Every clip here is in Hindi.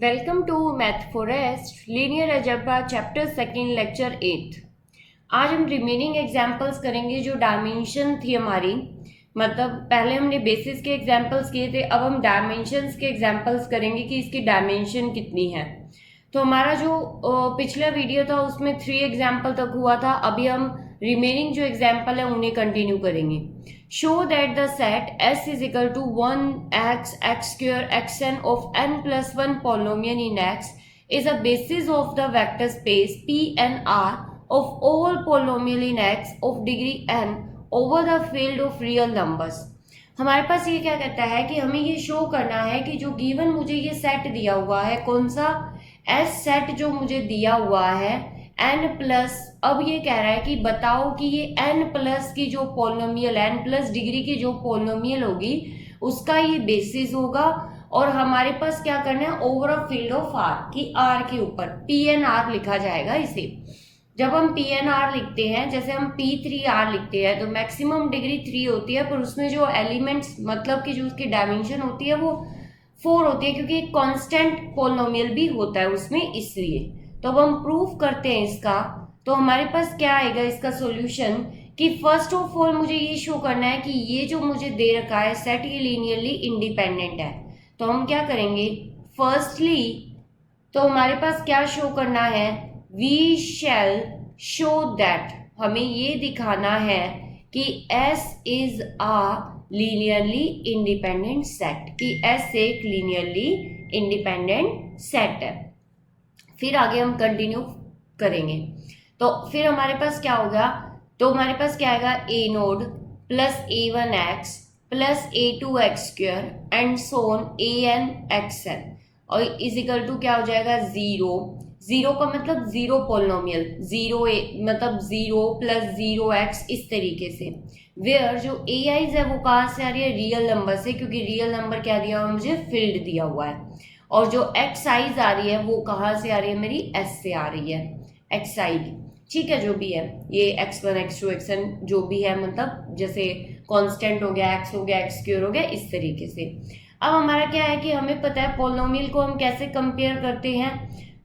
Welcome to math forest linear algebra chapter second lecture 8। आज हम रिमेनिंग एग्जांपल्स करेंगे जो डायमेंशन थी हमारी। मतलब पहले हमने बेसिस के एग्जांपल्स किए थे, अब हम डायमेंशंस के एग्जांपल्स करेंगे कि इसकी डायमेंशन कितनी है। तो हमारा जो पिछला वीडियो था उसमें 3 एग्जाम्पल तक हुआ था। अभी हम रिमेनिंग जो एग्जाम्पल है उन्हें कंटिन्यू करेंगे। Show that the set S is equal to 1x x square xn of n plus 1 polynomial in x is a basis of the vector space Pn(R) of all polynomial in x of degree n over the field of real numbers। हमारे पास ये क्या कहता है कि हमें ये शो करना है कि जो गिवन मुझे ये सेट दिया हुआ है, कौन सा एस सेट जो मुझे दिया हुआ है n प्लस, अब ये कह रहा है कि बताओ कि ये n प्लस की जो पोलिनोमियल n प्लस डिग्री की जो पोलिनोमियल होगी उसका ये बेसिस होगा। और हमारे पास क्या करना है, over a field of r की r के ऊपर Pn(R) लिखा जाएगा इसे। जब हम Pn(R) लिखते हैं, जैसे हम P3R लिखते हैं तो मैक्सिमम डिग्री 3 होती है, पर उसमें जो एलिमेंट्स मतलब कि जो उसकी डायमेंशन होती है वो 4 होती है, क्योंकि एक कांस्टेंट पोलिनोमियल भी होता है उसमें, इसलिए। तो अब हम प्रूफ करते हैं इसका। तो हमारे पास क्या आएगा इसका सॉल्यूशन कि फर्स्ट ऑफ ऑल मुझे ये शो करना है कि ये जो मुझे दे रखा है सेट ये लीनियरली इंडिपेंडेंट है। तो हम क्या करेंगे, फर्स्टली तो हमारे पास क्या शो करना है, वी शैल शो दैट, हमें ये दिखाना है कि S is a linearly independent set, कि S एक लीनियरली इंडिपेंडेंट सेट है। फिर आगे हम कंटिन्यू करेंगे। तो फिर हमारे पास क्या होगा, तो हमारे पास क्या आएगा, a naught plus a1x plus a2x square and so on an(xn) और इज इक्वल टू क्या हो जाएगा, जीरो। जीरो का मतलब जीरो पोलिनोमियल, जीरो मतलब जीरो प्लस 0x, इस तरीके से। वेयर जो ए आईज है वो कहाँ से आ रही है, रियल नंबर से, क्योंकि रियल नंबर क्या दिया हुआ है मुझे, फील्ड दिया हुआ है। और जो एक्स आईज आ रही है वो कहाँ से आ रही है, मेरी एस से आ रही है, एक्स आई की। ठीक है, जो भी है ये x1 x2 xn जो भी है, मतलब जैसे कांस्टेंट हो गया, x हो गया, x स्क्वायर हो गया, इस तरीके से। अब हमारा क्या है कि हमें पता है पोलिनोमियल को हम कैसे कंपेयर करते हैं।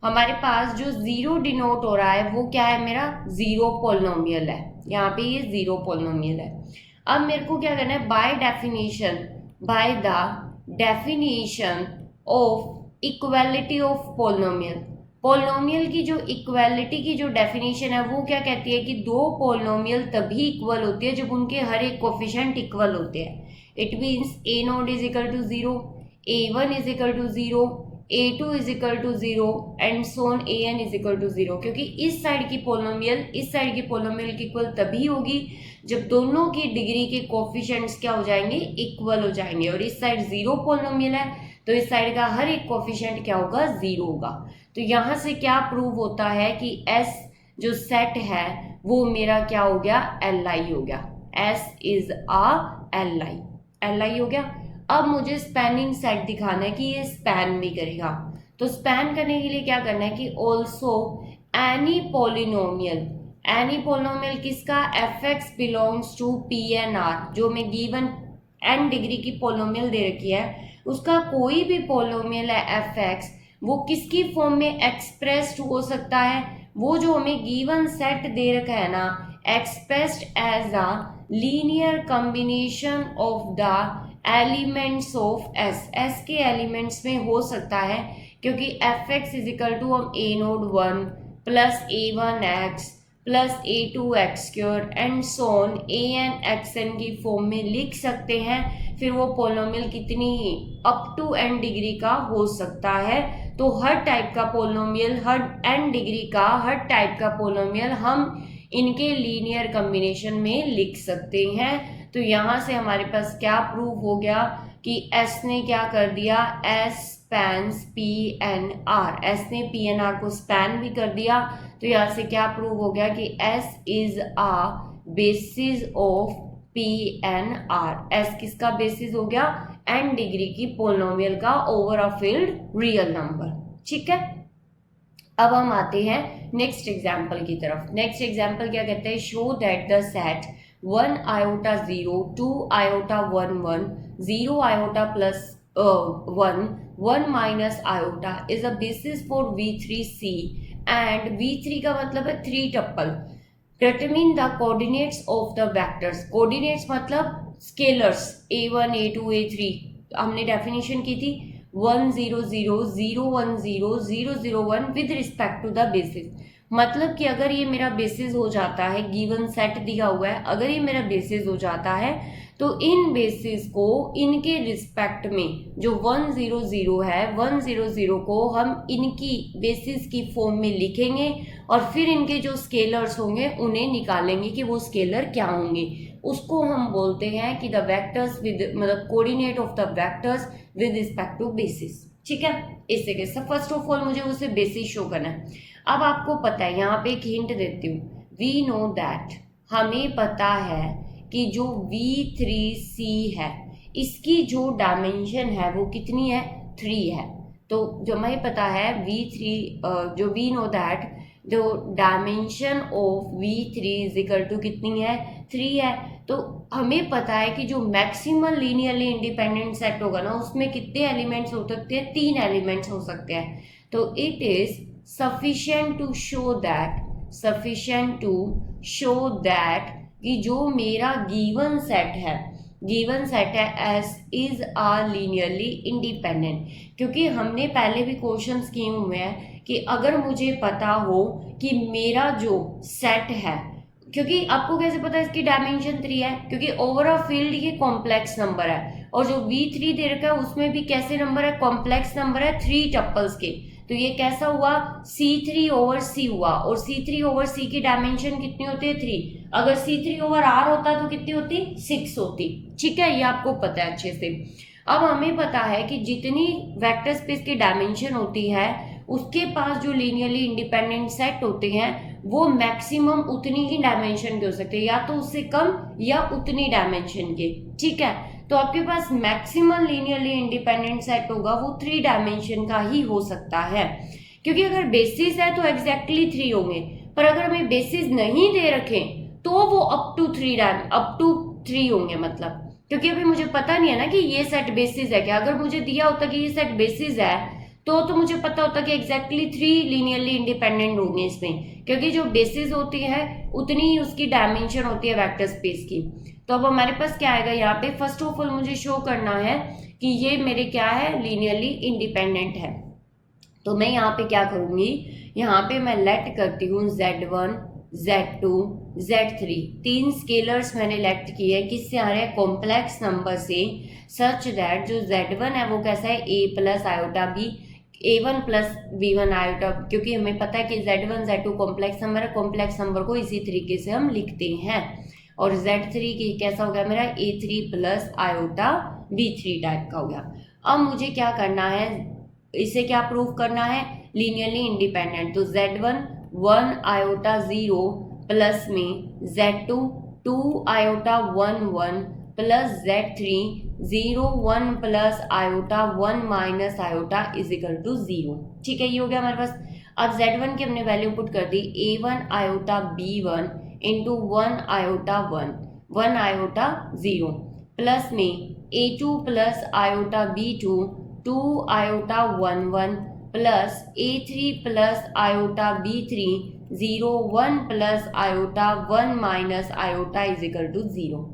हमारे पास जो जीरो डिनोट हो रहा है वो क्या है, मेरा जीरो पोलिनोमियल है, यहाँ पे ये जीरो पोलिनोमियल है। अब मेरे को क्या करना है, by the definition of equality of polynomial. Polynomial की जो इक्वालिटी की जो डेफिनेशन है वो क्या कहती है कि दो पोलिनोमियल तभी इक्वल होती है जब उनके हर एक कोफिशिएंट इक्वल होते हैं। It means a nought is equal to zero, a1 is equal to zero, a2 is equal to zero and so on an is equal to zero. क्योंकि इस साइड की पोलिनोमियल इस साइड की पोलिनोमियल की इक्वल तभी होगी जब दोनों की डिग्री के कोफिशिएंट्स क्या हो जाएंगे, इक्वल हो जाएंगे। और इस साइड जीरो पोलिनोमियल है तो इस साइड का हर एक कोफिशिएंट क्या होगा, जीरो होगा। तो यहाँ से क्या प्रूव होता है कि S जो सेट है वो मेरा क्या हो गया, Li हो गया। S इज अ Li हो गया। अब मुझे स्पैनिंग सेट दिखाना है कि ये स्पैन भी करेगा। तो स्पैन करने के लिए क्या करना है कि ऑल्सो एनी पोलिनोमियल किसका, fx बिलोंग्स टू Pn(R), जो मैं गिवन n डिग्री की पोलिनोमियल दे रखी है उसका कोई भी पोलिनोमियल है fx, वो किसकी फॉर्म में एक्सप्रेस्ड हो सकता है, वो जो हमें गिवन सेट दे रखा है ना, expressed as a linear combination of the elements of S के एलिमेंट्स में हो सकता है। क्योंकि fx इज इक्वल टू हम a nought 1 plus a1x plus a2x square and so on an(xn) की फॉर्म में लिख सकते हैं। फिर वो पोलिनोमियल कितनी ही अप टू n डिग्री का हो सकता है। तो हर टाइप का पोलिनोमियल, हर n डिग्री का हर टाइप का पोलिनोमियल हम इनके लीनियर कॉम्बिनेशन में लिख सकते हैं। तो यहाँ से हमारे पास क्या प्रूव हो गया कि S ने क्या कर दिया, S स्पैन्स Pn(R), S ने Pn(R) को स्पैन भी कर दिया। तो यहाँ से क्या प्रूव हो गया कि S is a basis of Pn(R). S किसका बेसिस हो गया, n डिग्री की पोलिनोमियल का over a field real number. ठीक है, अब हम आते हैं नेक्स्ट एग्जाम्पल की तरफ। नेक्स्ट एग्जाम्पल क्या कहते हैं, show that the set 1 iota 0 2 iota 1 1 0 iota plus 1 1 minus iota is a basis for V3C and V3 का मतलब है 3 tuple. Determine the coordinates of the vectors. Coordinates मतलब स्केलर्स A1 A2 A3, हमने डेफिनेशन की थी 1 0 0 0 1 0 0 0 1 with respect to the basis. मतलब कि अगर ये मेरा बेसिस हो जाता है, गिवन सेट दिया हुआ है, अगर ये मेरा बेसिस हो जाता है तो इन बेसिस को इनके रिस्पेक्ट में जो 1 0 0 है 1 0 0 को हम इनकी बेसिस की फॉर्म में लिखेंगे और फिर इनके जो स्केलर्स होंगे उन्हें निकालेंगे कि वो स्केलर क्या होंगे। उसको हम बोलते हैं कि द वेक्टर्स विद मतलब coordinate of the vectors with respect to basis. ठीक है, इससे कैसे फर्स्ट ऑफ ऑल मुझे उसे बेसिस शो करना है। अब आपको पता है, यहाँ पे एक हिंट देती हूँ, वी नो दैट, हमें पता है कि जो V3C है इसकी जो डायमेंशन है वो कितनी है, 3 है। तो जो हमें पता है V3 जो वी नो दैट जो dimension of V3 is equal to कितनी है, 3 है। तो हमें पता है कि जो मैक्सिमम लीनियरली इंडिपेंडेंट सेट होगा ना उसमें कितने एलिमेंट्स हो सकते हैं, 3 एलिमेंट्स हो सकते हैं। तो it is sufficient to show that कि जो मेरा गिवन सेट है S is a linearly independent. क्योंकि हमने पहले भी क्वेश्चंस किए हुए हैं कि अगर मुझे पता हो कि मेरा जो सेट है, क्योंकि आपको कैसे पता है इसकी डायमेंशन 3 है, क्योंकि ओवर अ फील्ड ये कॉम्प्लेक्स नंबर है और जो V3 दे रखा है उसमें भी कैसे नंबर है, कॉम्प्लेक्स नंबर है 3 टप्पल्स के। तो ये कैसा हुआ, C3 ओवर C हुआ और C3 ओवर C की डायमेंशन कितनी होती है, 3। अगर C3 ओवर R होता तो कितनी होती, 6 होती। ठीक है, ये आपको पता है अच्छे से। अब हमें पता है कि जितनी वेक्टर स्पेस की डायमेंशन होती है उसके पास जो लीनियरली इंडिपेंडेंट सेट होते हैं वो मैक्सिमम उतनी ही डायमेंशन के हो सकते हैं, या तो उससे कम या उतनी डायमेंशन के। ठीक है, तो आपके पास मैक्सिमम लीनियरली इंडिपेंडेंट सेट होगा वो 3 डायमेंशन का ही हो सकता है। क्योंकि अगर बेसिस है तो एग्जैक्टली 3 होंगे, पर अगर हमें बेसिस नहीं दे रखे तो वो अप टू 3 होंगे। मतलब क्योंकि अभी मुझे पता नहीं है ना कि ये सेट बेसिस है क्या। अगर मुझे दिया होता कि ये सेट बेसिस है तो मुझे पता होता कि एग्जैक्टली 3 लीनियरली इंडिपेंडेंट होंगे इसमें, क्योंकि जो बेसिस होती है उतनी ही उसकी डायमेंशन होती है वेक्टर स्पेस की। तो अब हमारे पास क्या आएगा यहाँ पे, फर्स्ट ऑफ ऑल मुझे शो करना है कि ये मेरे क्या है, लीनियरली इंडिपेंडेंट है। तो मैं यहाँ पे क्या करूंगी, यहाँ पे मैं लेट करती हूँ Z1 Z2 Z3, 3 स्केलर्स मैंने लेट किए हैं। किससे आ रहे हैं, कॉम्प्लेक्स नंबर से, सच दैट जो Z1 है वो कैसा है, A plus iota B, A1 plus B1 iota, क्योंकि हमें पता है कि Z1 Z2 कॉम्प्लेक्स नंबर है, कॉम्प्लेक्स नंबर को इसी तरीके से हम लिखते हैं। और Z3 की कैसा हो गया मेरा, A3 plus iota B3 type का हो गया। अब मुझे क्या करना है, इसे क्या प्रूव करना है, लीनियरली इंडिपेंडेंट। तो Z1 1 आयोटा 0 प्लस में Z2 2 iota 1 1 plus Z3 0 1 plus iota 1 minus iota is equal to 0। ठीक है, ये हो गया हमारे पास। अब Z1 की हमने वैल्यू पुट कर दी, A1 iota B1 into 1 iota 1 iota 0 plus में A2 plus iota B2 2 iota 1 1 plus A3 plus iota B3 0 1 plus iota 1 minus iota is equal to 0।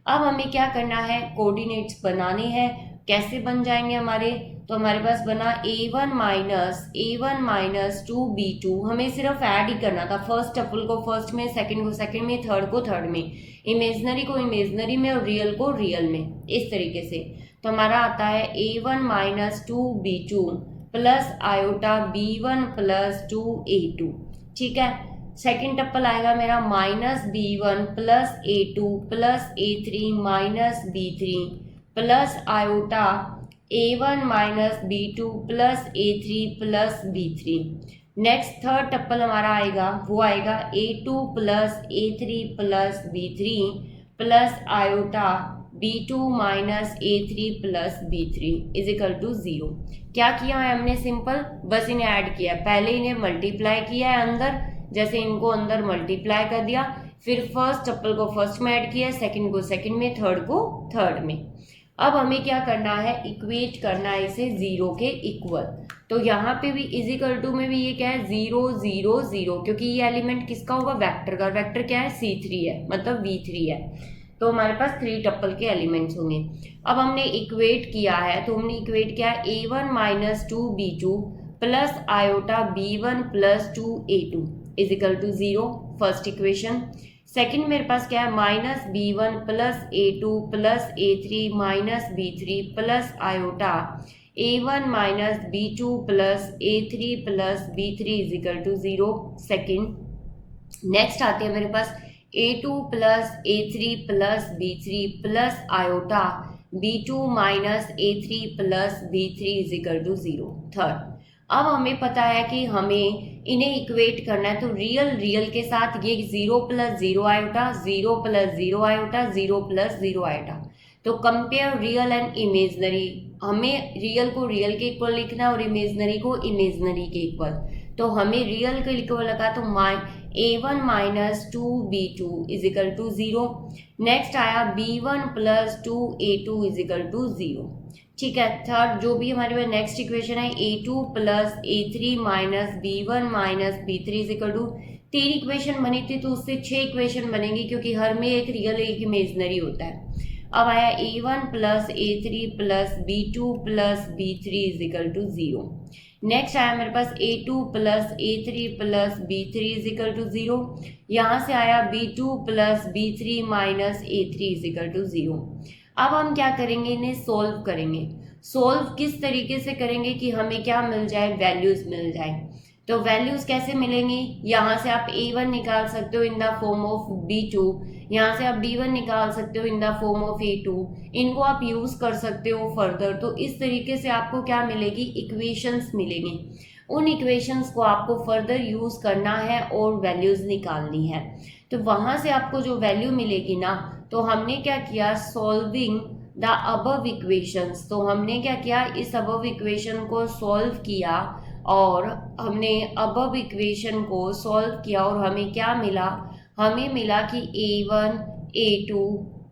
अब हमें क्या करना है, कोऑर्डिनेट्स बनाने हैं। कैसे बन जाएंगे हमारे, तो हमारे पास बना A1 माइनस 2B2। हमें सिर्फ ऐड ही करना था, फर्स्ट टपल को फर्स्ट में, सेकंड को सेकंड में, थर्ड को थर्ड में, इमेजनरी को इमेजनरी में और रियल को रियल में, इस तरीके से। तो हमारा आता है A1 minus 2B2 plus iota B1 plus 2A2। ठीक है, सेकेंड टप्पल आएगा मेरा minus B1 plus A2 plus A3 minus B3 plus iota A1 minus B2 plus A3 plus B3। Next third tuple हमारा आएगा, वो आएगा A2 plus A3 plus B3 plus iota B2 minus A3 plus B3 is equal to 0। क्या किया है हमने, सिंपल बस इन्हें ऐड किया। पहले इन्हें मल्टीप्लाई किया है अंदर, जैसे इनको अंदर मल्टीप्लाई कर दिया, फिर फर्स्ट टप्पल को फर्स्ट में ऐड किया, सेकंड को सेकंड में, थर्ड को थर्ड में। अब हमें क्या करना है, इक्वेट करना है इसे 0 के इक्वल। तो यहाँ पे भी इजिकल टू में भी ये क्या है 0 0 0, क्योंकि ये एलिमेंट किसका होगा, वेक्टर का। वेक्टर क्या है, C3 है, मतलब V3 है। तो हमारे पास 3 टप्पल के एलिमेंट्स होंगे। अब हमने इक्वेट किया है, तो हमने इक्वेट किया है A1 minus 2B2 plus iota B1 plus 2A2 is equal to 0, first equation. Second मेरे पास क्या है, minus B1 plus A2 plus A3 minus B3 plus iota A1 minus B2 plus A3 plus B3 is equal to 0, second. Next आते हैं मेरे पास A2 plus A3 plus B3 plus iota B2 minus A3 plus B3 is equal to 0, third. अब हमें पता है कि हमें इन्हें इक्वेट करना है, तो रियल के साथ ये 0 plus 0 iota, 0 plus 0 iota, 0 plus 0 iota. तो कंपेयर रियल एंड इमेजनरी, हमें रियल को रियल के इक्वल लिखना है और इमेजनरी को इमेजनरी के इक्वल। तो हमें रियल के इक्वल लगा, तो A1 minus 2B2 is equal to 0। Next आया B1 plus 2A2 is equal to 0, ठीक है। थर्ड जो भी हमारे पास नेक्स्ट इक्वेशन है A2 plus A3 minus B1 minus B3 is equal to, 3 equation बनी थी तो उससे 6 इक्वेशन बनेंगी, क्योंकि हर में एक रियल एक इमेजनरी होता है। अब आया A1 plus A3 plus B2 plus B3 is equal to 0। Next आया मेरे पास A2 plus A3 plus B3 is equal to 0। यहाँ से आया B2 plus B3 minus A3 is equal to 0। अब हम क्या करेंगे, इन्हें सोल्व करेंगे। सोल्व किस तरीके से करेंगे कि हमें क्या मिल जाए, वैल्यूज मिल जाए। तो वैल्यूज कैसे मिलेंगी, यहाँ से आप A1 निकाल सकते हो in the form of B2, यहाँ से आप B1 निकाल सकते हो in the form of A2, इनको आप यूज कर सकते हो फर्दर। तो इस तरीके से आपको क्या मिलेगी, इक्वेशंस मिलेंगी। उन इक्वेशंस को आपको फर्दर यूज करना है और वैल्यूज निकालनी है। तो वहां से आपको जो वैल्यू मिलेगी ना, तो हमने क्या किया, सॉल्विंग द अबव इक्वेशंस। तो हमने क्या किया, इस अबव इक्वेशन को सॉल्व किया और हमने अबव इक्वेशन को सॉल्व किया और हमें क्या मिला, हमें मिला कि A1 A2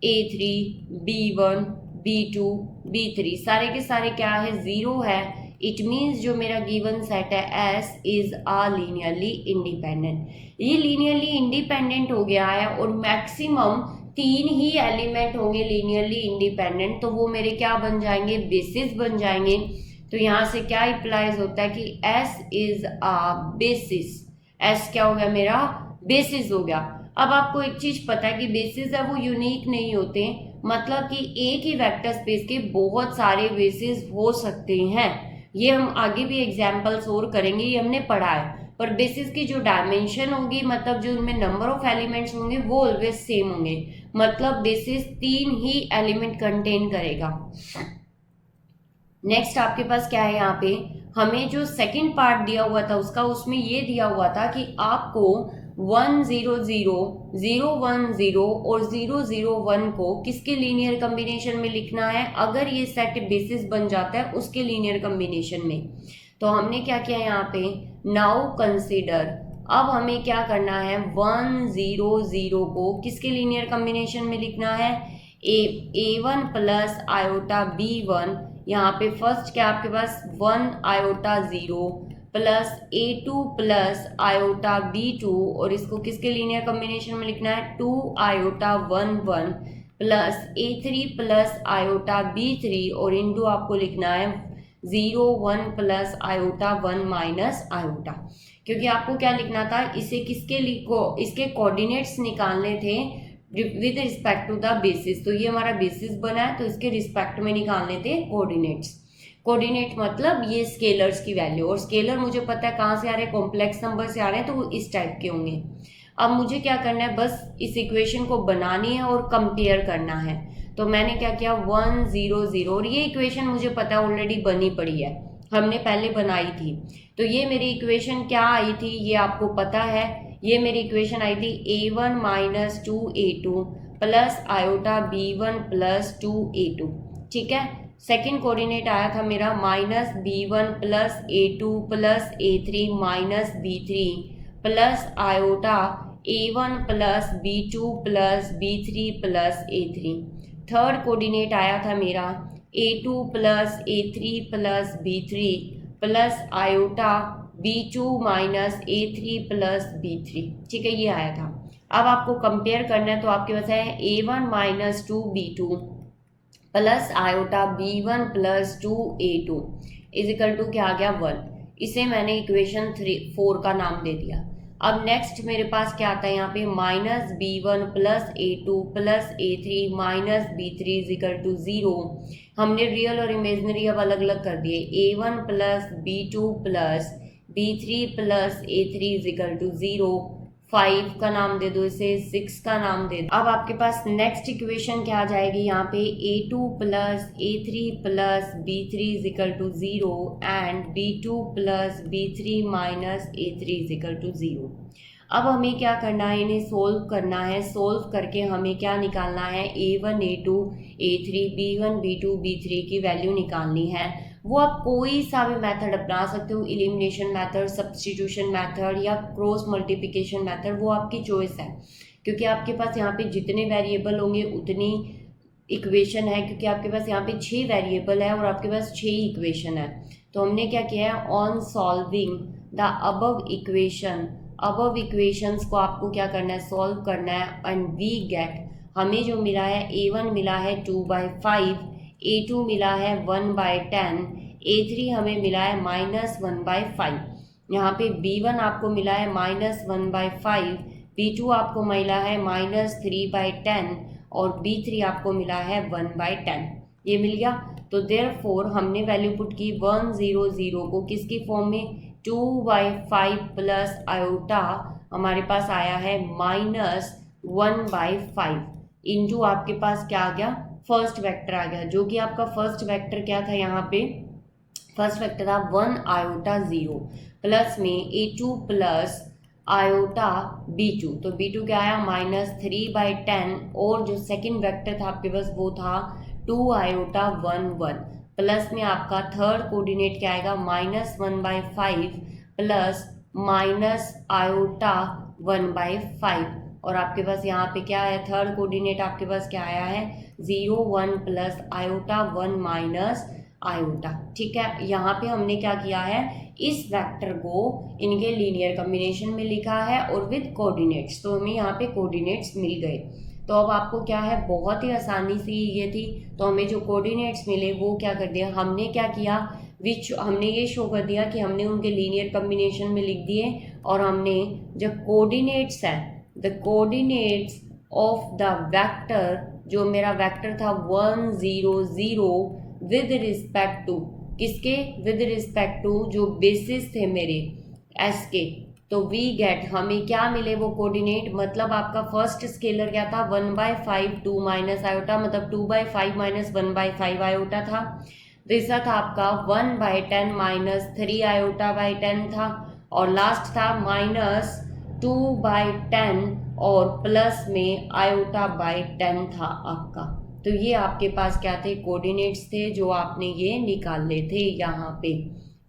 A3 B1 B2 B3 सारे के सारे क्या है, 0 है। इट मीन्स जो मेरा गिवन सेट है S is a linearly independent. ये लीनियरली इंडिपेंडेंट हो गया है और मैक्सिमम 3 ही एलिमेंट होंगे लीनियरली इंडिपेंडेंट, तो वो मेरे क्या बन जाएंगे, बेसिस बन जाएंगे। तो यहाँ से क्या इम्प्लाइज होता है कि S is a basis. S क्या हो गया, मेरा बेसिस हो गया। अब आपको एक चीज पता है कि बेसिस है वो यूनिक नहीं होते, मतलब कि एक ही वेक्टर स्पेस के बहुत सारे बेसिस हो सकते हैं। ये हम आगे भी एग्जाम्पल्स और करेंगे, ये हमने पढ़ा है। पर बेसिस की जो डायमेंशन होगी, मतलब जो उनमें नंबर ऑफ एलिमेंट्स होंगे वो ऑलवेज सेम होंगे, मतलब बेसिस 3 ही एलिमेंट कंटेन करेगा। नेक्स्ट आपके पास क्या है, यहाँ पे हमें जो सेकंड पार्ट दिया हुआ था उसका, उसमें ये दिया हुआ था कि आपको 1 0 0 0 1 0 और 0 0 1 को किसके लीनियर कॉम्बिनेशन में लिखना है, अगर ये सेट बेसिस बन जाता है उसके लीनियर कॉम्बिनेशन में। तो हमने क्या किया यहाँ पे, नाउ कंसीडर, अब हमें क्या करना है, 1 0 0 को किसके लीनियर कॉम्बिनेशन में लिखना है, A1 प्लस आयोटा B1, यहाँ पे फर्स्ट क्या आपके पास 1 iota 0 plus A2 plus iota B2, और इसको किसके लीनियर कॉम्बिनेशन में लिखना है, 2 iota 1 1 plus A3 plus iota B3, और इनटू आपको लिखना है 0 1 प्लस आयोटा 1 माइनस आयोटा। क्योंकि आपको क्या लिखना था, इसे किसके लिखो, इसके कोऑर्डिनेट्स निकालने थे with respect to the basis. तो ये हमारा बेसिस बना है, तो इसके रिस्पेक्ट में निकालने थे कोऑर्डिनेट्स। कोऑर्डिनेट मतलब ये स्केलर्स की वैल्यू, और स्केलर मुझे पता है कहाँ से आ रहे हैं, कॉम्प्लेक्स नंबर से आ रहे हैं, तो वो इस टाइप के होंगे। अब मुझे क्या करना है, बस इस इक्वेशन को बनानी है और कंपेयर करना है। तो मैंने क्या किया, 1 0 0, और ये इक्वेशन मुझे पता है ऑलरेडी बनी पड़ी है, हमने पहले बनाई थी। तो ये मेरी इक्वेशन क्या आई थी, ये आपको पता है, ये मेरी इक्वेशन आई थी A1 minus 2A2 plus iota B1 plus 2A2, ठीक है। सेकेंड कोऑर्डिनेट आया था मेरा minus B1 plus A2 plus A3 minus B3 plus iota A1 plus B2 plus B3 plus A3। Third coordinate आया था मेरा A2 plus A3 plus B3 plus iota B2 minus A3 plus B3, ठीक है, ये आया था। अब आपको कंपेयर करना है तो आपके पास है A1 minus 2B2 plus iota B1 plus 2A2 is equal to क्या आ गया 1। इसे मैंने इक्वेशन 4 का नाम दे दिया। अब नेक्स्ट मेरे पास क्या आता है यहाँ पे minus B1 plus A2 plus A3 minus B3 is equal to 0। हमने रियल और इमेजनरी अब अलग अलग कर दिए। A1 plus B2 plus B3 plus A3 is equal to 0। 5 का नाम दे दो इसे, 6 का नाम दे दो। अब आपके पास नेक्स्ट इक्वेशन क्या आ जाएगी यहाँ पे A2 plus A3 plus B3 is equal to 0 and B2 plus B3 minus A3 is equal to 0। अब हमें क्या करना है, इन्हें सोल्व करना है। सोल्व करके हमें क्या निकालना है, A1 A2 A3 B1 B2 B3 की वैल्यू निकालनी है। वो आप कोई सा भी मेथड अपना सकते हो, एलिमिनेशन मेथड, सब्स्टिट्यूशन मेथड या क्रॉस मल्टीप्लिकेशन मेथड, वो आपकी चॉइस है। क्योंकि आपके पास यहाँ पे जितने वेरिएबल होंगे उतनी इक्वेशन है, क्योंकि आपके पास यहाँ पे 6 वेरिएबल है और आपके पास 6 इक्वेशन है। तो हमने क्या किया है, on solving the above equation, above equations को आपको क्या करना है, सॉल्व करना है। एंड वी गेट, हमें जो मिला है A1 मिला है 2/5, A2 मिला है 1/10, A3 हमें मिला है -1/5। यहाँ पे B1 आपको मिला है -1/5, B2 आपको मिला है -3/10 और B3 आपको मिला है 1/10। ये मिल गया। तो देयरफॉर हमने वैल्यू पुट की 100 को किसकी फॉर्म में, 2/5 प्लस आयोटा हमारे पास आया है -1/5 इंटू आपके पास क्या आ गया, फर्स्ट वेक्टर आ गया, जो कि आपका फर्स्ट वेक्टर क्या था, यहाँ पे फर्स्ट वेक्टर था 1 आयोटा 0 प्लस में A2 प्लस आयोटा B2। तो B2 क्या आया, -3/10 और जो सेकंड वेक्टर था आपके पास वो था 2 आयोटा 1 प्लस में आपका थर्ड कोऑर्डिनेट क्या आएगा, -1/5 प्लस माइनस आयोटा 1/5 और आपके पास यहाँ पे क्या है, थर्ड कोऑर्डिनेट आपके पास क्या आया है 0 1 प्लस आयोटा 1 माइनस आयोटा। ठीक है, यहाँ पे हमने क्या किया है, इस वेक्टर को इनके लीनियर कॉम्बिनेशन में लिखा है और विद कोऑर्डिनेट्स। तो हमें यहाँ पे कोऑर्डिनेट्स मिल गए। तो अब आपको क्या है, बहुत ही आसानी से ये थी। तो हमें जो कोऑर्डिनेट्स मिले वो क्या कर दिया, हमने क्या किया, हमने ये शो कर दिया कि हमने उनके लीनियर कॉम्बिनेशन में लिख दिए और हमने जो कोऑर्डिनेट्स है, the coordinates of the vector, जो मेरा वेक्टर था 1 0 0 विद रिस्पेक्ट टू किसके, विद रिस्पेक्ट टू जो बेसिस थे मेरे एस के। तो वी गेट, हमें क्या मिले वो कोऑर्डिनेट, मतलब आपका फर्स्ट स्केलर क्या था 1/5 2 माइनस आयोटा, मतलब 2/5 माइनस 1/5 आयोटा था। दूसरा था आपका 1/10 माइनस 3 आयोटा बाई 10 था और लास्ट था -2/10 और प्लस में आयोटा बाई 10 था आपका। तो ये आपके पास क्या थे, कोऑर्डिनेट्स थे जो आपने ये निकाले थे। यहाँ पे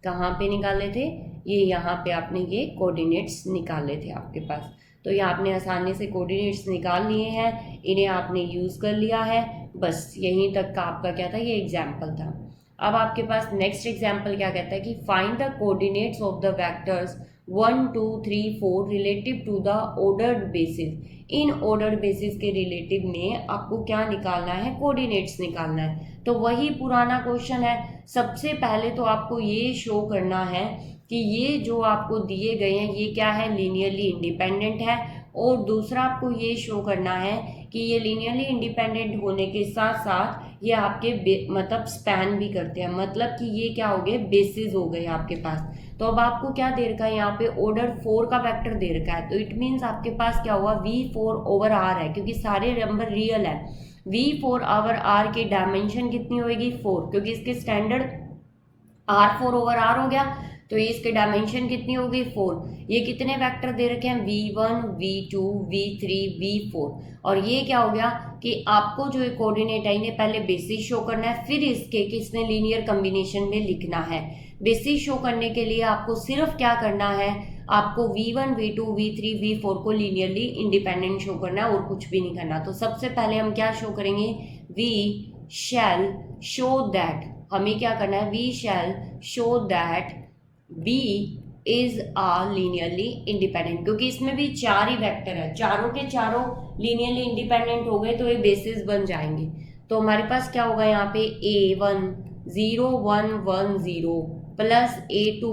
कहाँ पे निकाले थे, ये यहाँ पे आपने ये कोऑर्डिनेट्स निकाले थे आपके पास। तो ये आपने आसानी से कोऑर्डिनेट्स निकाल लिए हैं, इन्हें आपने यूज़ कर लिया है। बस यहीं तक का आपका क्या था, ये एग्जाम्पल था। अब आपके पास नेक्स्ट एग्जाम्पल क्या कहता है कि find the coordinates of the vectors 1 2 3 4 relative to the ordered basis. In ordered basis के रिलेटिव में आपको क्या निकालना है, कोऑर्डिनेट्स निकालना है। तो वही पुराना क्वेश्चन है। सबसे पहले तो आपको ये शो करना है कि ये जो आपको दिए गए हैं ये क्या है, लीनियरली इंडिपेंडेंट है। और दूसरा आपको ये शो करना है कि ये लीनियरली इंडिपेंडेंट होने के साथ साथ ये आपके मतलब स्पैन भी करते हैं, मतलब कि ये क्या हो गए, बेसिस हो गए आपके पास। तो अब आपको क्या दे रखा है, यहाँ पे ऑर्डर 4 का वेक्टर दे रखा है। तो इट मीन्स आपके पास क्या हुआ, V4/R है, क्योंकि सारे नंबर रियल है। V4/R की डायमेंशन कितनी होगी, 4, क्योंकि इसके स्टैंडर्ड R4/R हो गया। तो इसके डायमेंशन कितनी होगी, 4। ये कितने वेक्टर दे रखे हैं, V1 V2 V3 V4। और ये क्या हो गया कि आपको जो कोऑर्डिनेट है इन्हें पहले बेसिस शो करना है, फिर इसके किसने लीनियर कॉम्बिनेशन में लिखना है। बेसिस शो करने के लिए आपको सिर्फ क्या करना है, आपको V1 V2 V3 V4 को लीनियरली इंडिपेंडेंट शो करना है और कुछ भी नहीं करना। तो सबसे पहले हम क्या शो करेंगे, वी शैल शो दैट, हमें क्या करना है, we shall show that B is a linearly independent, क्योंकि इसमें भी 4 ही वेक्टर है, चारों के चारों लीनियरली इंडिपेंडेंट हो गए तो ये बेसिस बन जाएंगे। तो हमारे पास क्या होगा यहाँ पे A1 0 1 1 0 plus A2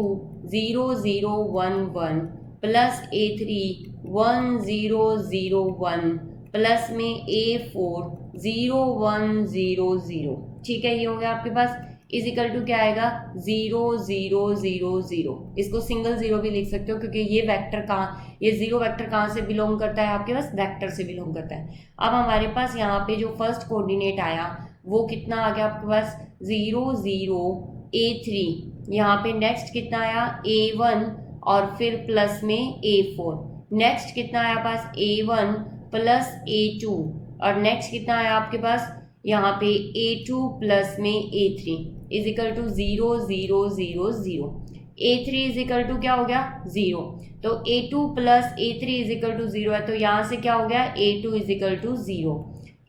0 0 1 1 plus A3 1 0 0 1 plus में A4 0 1 0 0। ठीक है, ये हो गया आपके पास, इज इक्वल टू क्या आएगा 0 0 0 0। इसको सिंगल जीरो भी लिख सकते हो क्योंकि ये वेक्टर कहाँ, ये जीरो वेक्टर कहाँ से बिलोंग करता है, आपके पास वेक्टर से बिलोंग करता है। अब हमारे पास यहाँ पे जो फर्स्ट कोऑर्डिनेट आया वो कितना आ गया आपके पास 0 0 A3, यहाँ पे नेक्स्ट कितना आया A1 और फिर प्लस में A4, नेक्स्ट कितना आया पास A1 प्लस A2 और नेक्स्ट कितना आया आपके पास यहाँ पे A2 प्लस में A3 is equal to 0 0 0 0। A3 is equal to क्या हो गया 0, तो A2 plus A3 is equal to 0 है, तो यहाँ से क्या हो गया A2 is equal to 0।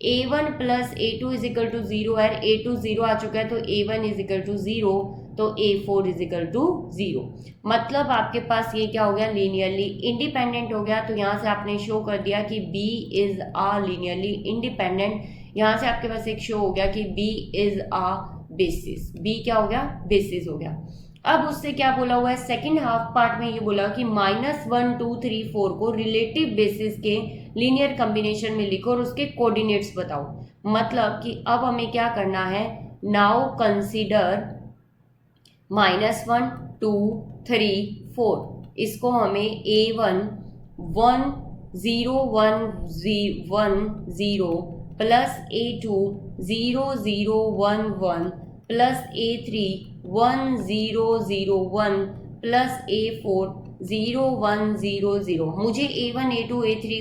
A1 plus A2 is equal to 0 है, A2 0 आ चुका है तो A1 इज इक्वल टू 0, तो A4 इज इक्वल टू 0। मतलब आपके पास ये क्या हो गया लीनियरली इंडिपेंडेंट हो गया। तो यहाँ से आपने शो कर दिया कि B is a linearly independent, यहाँ से आपके पास एक शो हो गया कि B is a basis, B क्या हो गया बेसिस हो गया। अब उससे क्या बोला हुआ है सेकंड हाफ पार्ट में, ये बोला कि -1 2 3 4 को रिलेटिव बेसिस के लीनियर कॉम्बिनेशन में लिखो और उसके कोऑर्डिनेट्स बताओ। मतलब कि अब हमें क्या करना है, नाउ कंसीडर -1 2 3 4, इसको हमें A1 1 0 1 1 0 plus A2 0 0 1 1 plus A3 1 0 0 1 plus A4 0 1 0 0। मुझे A1 A2 A3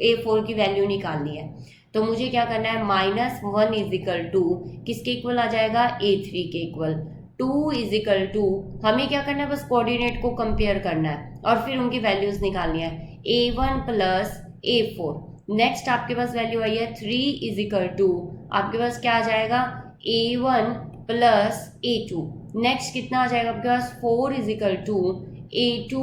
A4 की वैल्यू निकालनी है, तो मुझे क्या करना है -1 इज इक्वल टू किसके इक्वल आ जाएगा A3 के इक्वल, 2 इज इक्वल टू हमें क्या करना है बस कोऑर्डिनेट को कंपेयर करना है और फिर उनकी वैल्यूज निकालनी है, A1 प्लस A4। नेक्स्ट आपके पास वैल्यू आई है 3 इज इक्वल टू आपके पास क्या आ जाएगा A1 प्लस A2। नेक्स्ट कितना आ जाएगा आपके पास 4 is equal to A2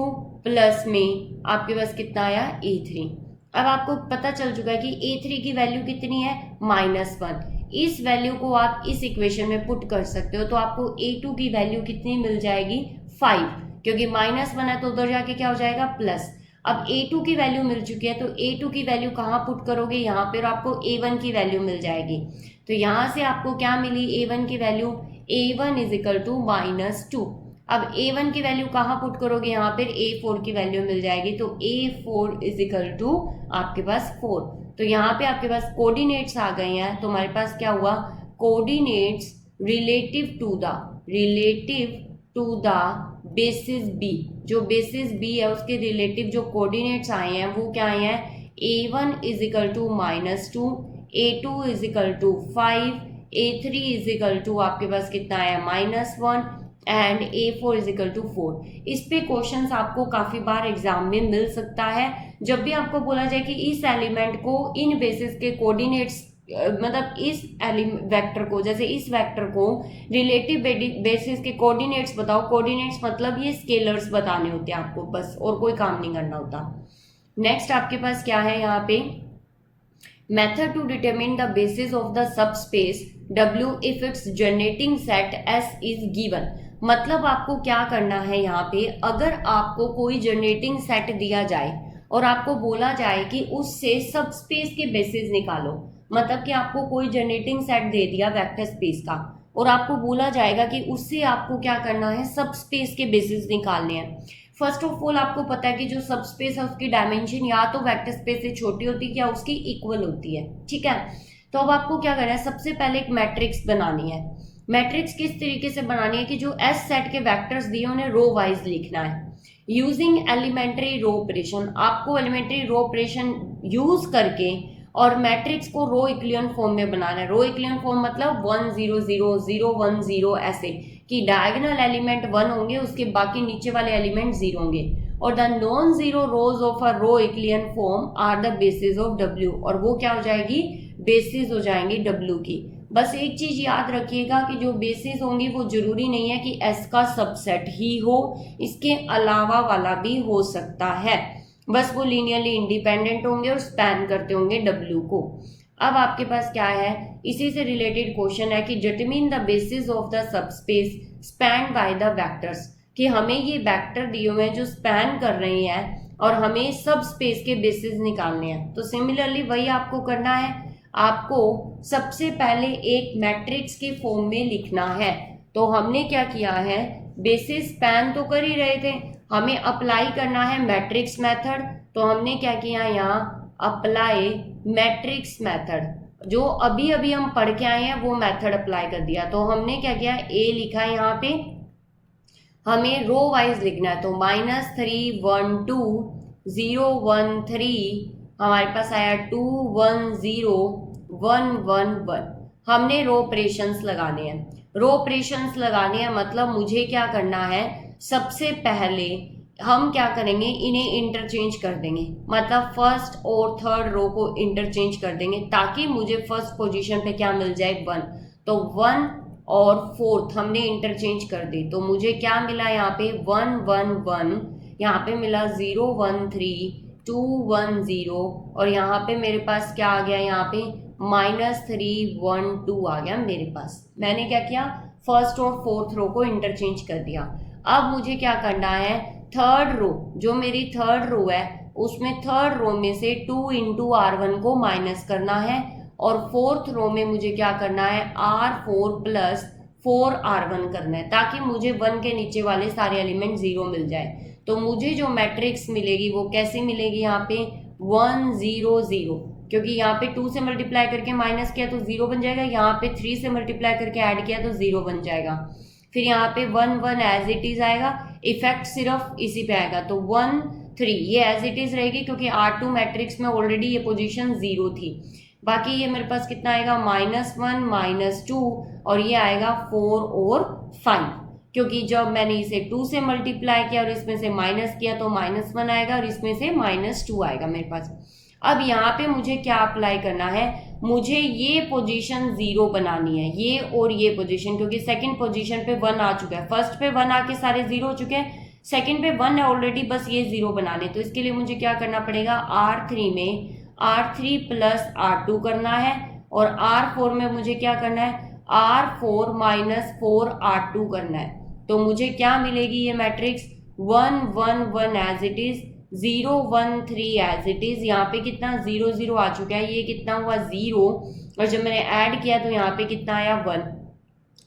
plus में आपके पास कितना आया A3। अब आपको पता चल चुका है कि A3 की वैल्यू कितनी है -1, इस वैल्यू को आप इस इक्वेशन में पुट कर सकते हो, तो आपको A2 की वैल्यू कितनी मिल जाएगी 5, क्योंकि -1 है तो उधर जाके क्या हो जाएगा प्लस। अब A2 की वैल्यू मिल चुकी है तो A2 की वैल्यू कहाँ पुट करोगे, यहाँ पर आपको A1 की वैल्यू मिल जाएगी। तो यहाँ से आपको क्या मिली A1 की value, A1 is equal to -2। अब A1 की वैल्यू कहाँ पुट करोगे, यहाँ पर A4 की वैल्यू मिल जाएगी, तो A4 इज इक्वल टू आपके पास 4। तो यहाँ पे आपके पास कोऑर्डिनेट्स आ गए हैं, तो हमारे पास क्या हुआ coordinates relative to the basis B, जो बेसिस B है उसके रिलेटिव जो कोऑर्डिनेट्स आए हैं वो क्या आए हैं A1 is equal to -2, A2 is equal to 5, A3 is equal to आपके पास कितना आया -1 and A4 is equal to 4। इस पे क्वेश्चंस आपको काफी बार एग्जाम में मिल सकता है, जब भी आपको बोला जाए कि इस एलिमेंट को इन बेसिस के कोऑर्डिनेट्स मतलब इस वेक्टर को, जैसे इस वेक्टर को रिलेटिव बेसिस के कोऑर्डिनेट्स बताओ। कोऑर्डिनेट्स मतलब ये स्केलर्स बताने होते हैं आपको बस, और कोई काम नहीं करना होता। नेक्स्ट आपके पास क्या है यहाँ पे method to determine the basis of the subspace W if it's generating set S is given. मतलब आपको क्या करना है यहाँ पे, अगर आपको कोई जनरेटिंग सेट दिया जाए और आपको बोला जाए कि उससे सबस्पेस के बेसिस निकालो, मतलब कि आपको कोई जनरेटिंग सेट दे दिया वेक्टर स्पेस का और आपको बोला जाएगा कि उससे आपको क्या करना है सबस्पेस के बेसिस निकालने हैं। फर्स्ट ऑफ ऑल आपको पता है कि जो सबस्पेस है उसकी डायमेंशन या तो वेक्टर स्पेस से छोटी होती है या उसकी इक्वल होती है, ठीक है। तो अब आपको क्या करना है, सबसे पहले एक मैट्रिक्स बनानी है। मैट्रिक्स किस तरीके से बनानी है कि जो एस सेट के वेक्टर्स दिए उन्हें रो वाइज लिखना है यूजिंग एलिमेंट्री रो ऑपरेशन। आपको एलिमेंट्री रो ऑपरेशन यूज करके और मैट्रिक्स को रो इक्लियन फॉर्म में बनाना है। रो इक्लियन फॉर्म मतलब 1 0 0 0 1 0 ऐसे कि डायगोनल एलिमेंट 1 होंगे, उसके बाकी नीचे वाले एलिमेंट 0 होंगे। और the non zero rows of a row echelon form are the basis of W, और वो क्या हो जाएगी बेसिस हो जाएंगी W की। बस एक चीज याद रखिएगा कि जो बेसिस होंगी वो जरूरी नहीं है कि S का सबसेट ही हो, इसके अलावा वाला भी हो सकता है, बस वो लीनियरली इंडिपेंडेंट होंगे और स्पैन करते होंगे W को। अब आपके पास क्या है, इसी से रिलेटेड क्वेश्चन है कि determine the basis of the subspace span by the vectors, कि हमें ये वेक्टर दिए हुए हैं जो स्पैन कर रहे हैं और हमें सब स्पेस के बेसिस निकालने हैं। तो सिमिलरली वही आपको करना है, आपको सबसे पहले एक मैट्रिक्स के फॉर्म में लिखना है। तो हमने क्या किया है, बेसिस स्पैन तो कर ही रहे थे, हमें अप्लाई करना है मैट्रिक्स मेथड। तो हमने क्या किया, यहाँ अप्लाई मैट्रिक्स मेथड, जो अभी अभी हम पढ़ के आए हैं वो मेथड अप्लाई कर दिया। तो हमने क्या किया, ए लिखा है, यहाँ पे हमें रो वाइज लिखना है। तो -3 1 2 0 1 3, हमारे पास आया 2 1 0 1 1 1। हमने रो ऑपरेशंस लगाने हैं। रो ऑपरेशंस लगाने हैं मतलब मुझे क्या करना है, सबसे पहले हम क्या करेंगे, इन्हें इंटरचेंज कर देंगे, मतलब फर्स्ट और थर्ड रो को इंटरचेंज कर देंगे ताकि मुझे फर्स्ट पोजीशन पे क्या मिल जाए, 1। तो 1 और 4th हमने इंटरचेंज कर दी, तो मुझे क्या मिला यहाँ पे 1 1 1, यहाँ पे मिला 0 1 3 2 1 0, और यहाँ पे मेरे पास क्या आ गया, यहाँ पे -3 1 2 आ गया मेरे पास। मैंने क्या किया, फर्स्ट और फोर्थ रो को इंटरचेंज कर दिया। अब मुझे क्या करना है, थर्ड रो, जो मेरी थर्ड रो है उसमें थर्ड रो में से 2 इंटू R1 को माइनस करना है, और फोर्थ रो में मुझे क्या करना है, R4 प्लस 4R1 करना है, ताकि मुझे 1 के नीचे वाले सारे एलिमेंट 0 मिल जाए। तो मुझे जो मैट्रिक्स मिलेगी वो कैसी मिलेगी, यहाँ पे 1 0 0, क्योंकि यहाँ पे 2 से मल्टीप्लाई करके माइनस किया तो 0 बन जाएगा, यहाँ पे 3 से मल्टीप्लाई करके ऐड किया तो 0 बन जाएगा। फिर यहाँ पे 1 1 एज इट इज आएगा, इफेक्ट सिर्फ इसी पे आएगा। तो 1 3 ये एज इट इज रहेगी, क्योंकि R2 मैट्रिक्स में ऑलरेडी ये पोजीशन 0 थी। बाकी ये मेरे पास कितना आएगा, -1 -2, और ये आएगा 4 और 5, क्योंकि जब मैंने इसे 2 से मल्टीप्लाई किया और इसमें से माइनस किया तो -1 आएगा और इसमें से -2 आएगा मेरे पास। अब यहाँ पे मुझे क्या अप्लाई करना है, मुझे ये पोजीशन 0 बनानी है, ये और ये पोजीशन, क्योंकि सेकंड पोजीशन पे 1 आ चुका है, फर्स्ट पे 1 आके सारे 0 हो चुके हैं, सेकंड पे 1 है ऑलरेडी, बस ये 0 बनाने। तो इसके लिए मुझे क्या करना पड़ेगा, R3 में R3 प्लस R2 करना है, और R4 में मुझे क्या करना है, R4 माइनस 4R2 करना है। तो मुझे क्या मिलेगी ये matrix, 1 1 1 as it is, 0 1 3 as it is, यहाँ पे कितना 0 0 आ चुका है, ये कितना हुआ 0, और जब मैंने ऐड किया तो यहाँ पे कितना आया 1,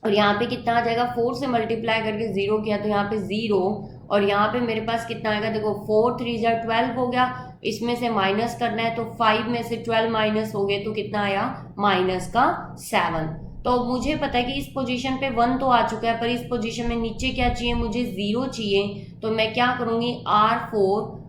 और यहाँ पे कितना आ जाएगा, 4 से मल्टीप्लाई करके 0 किया तो यहाँ पे 0, और यहाँ पे मेरे पास कितना आएगा, देखो 4 3 12 हो गया, इसमें से माइनस करना है तो 5 में से 12 माइनस हो गए तो कितना आया, -7। तो मुझे पता है कि इस पोजीशन पे 1 तो आ चुका है, पर इस पोजीशन में नीचे क्या चाहिए, मुझे 0 चाहिए। तो मैं क्या करूंगी,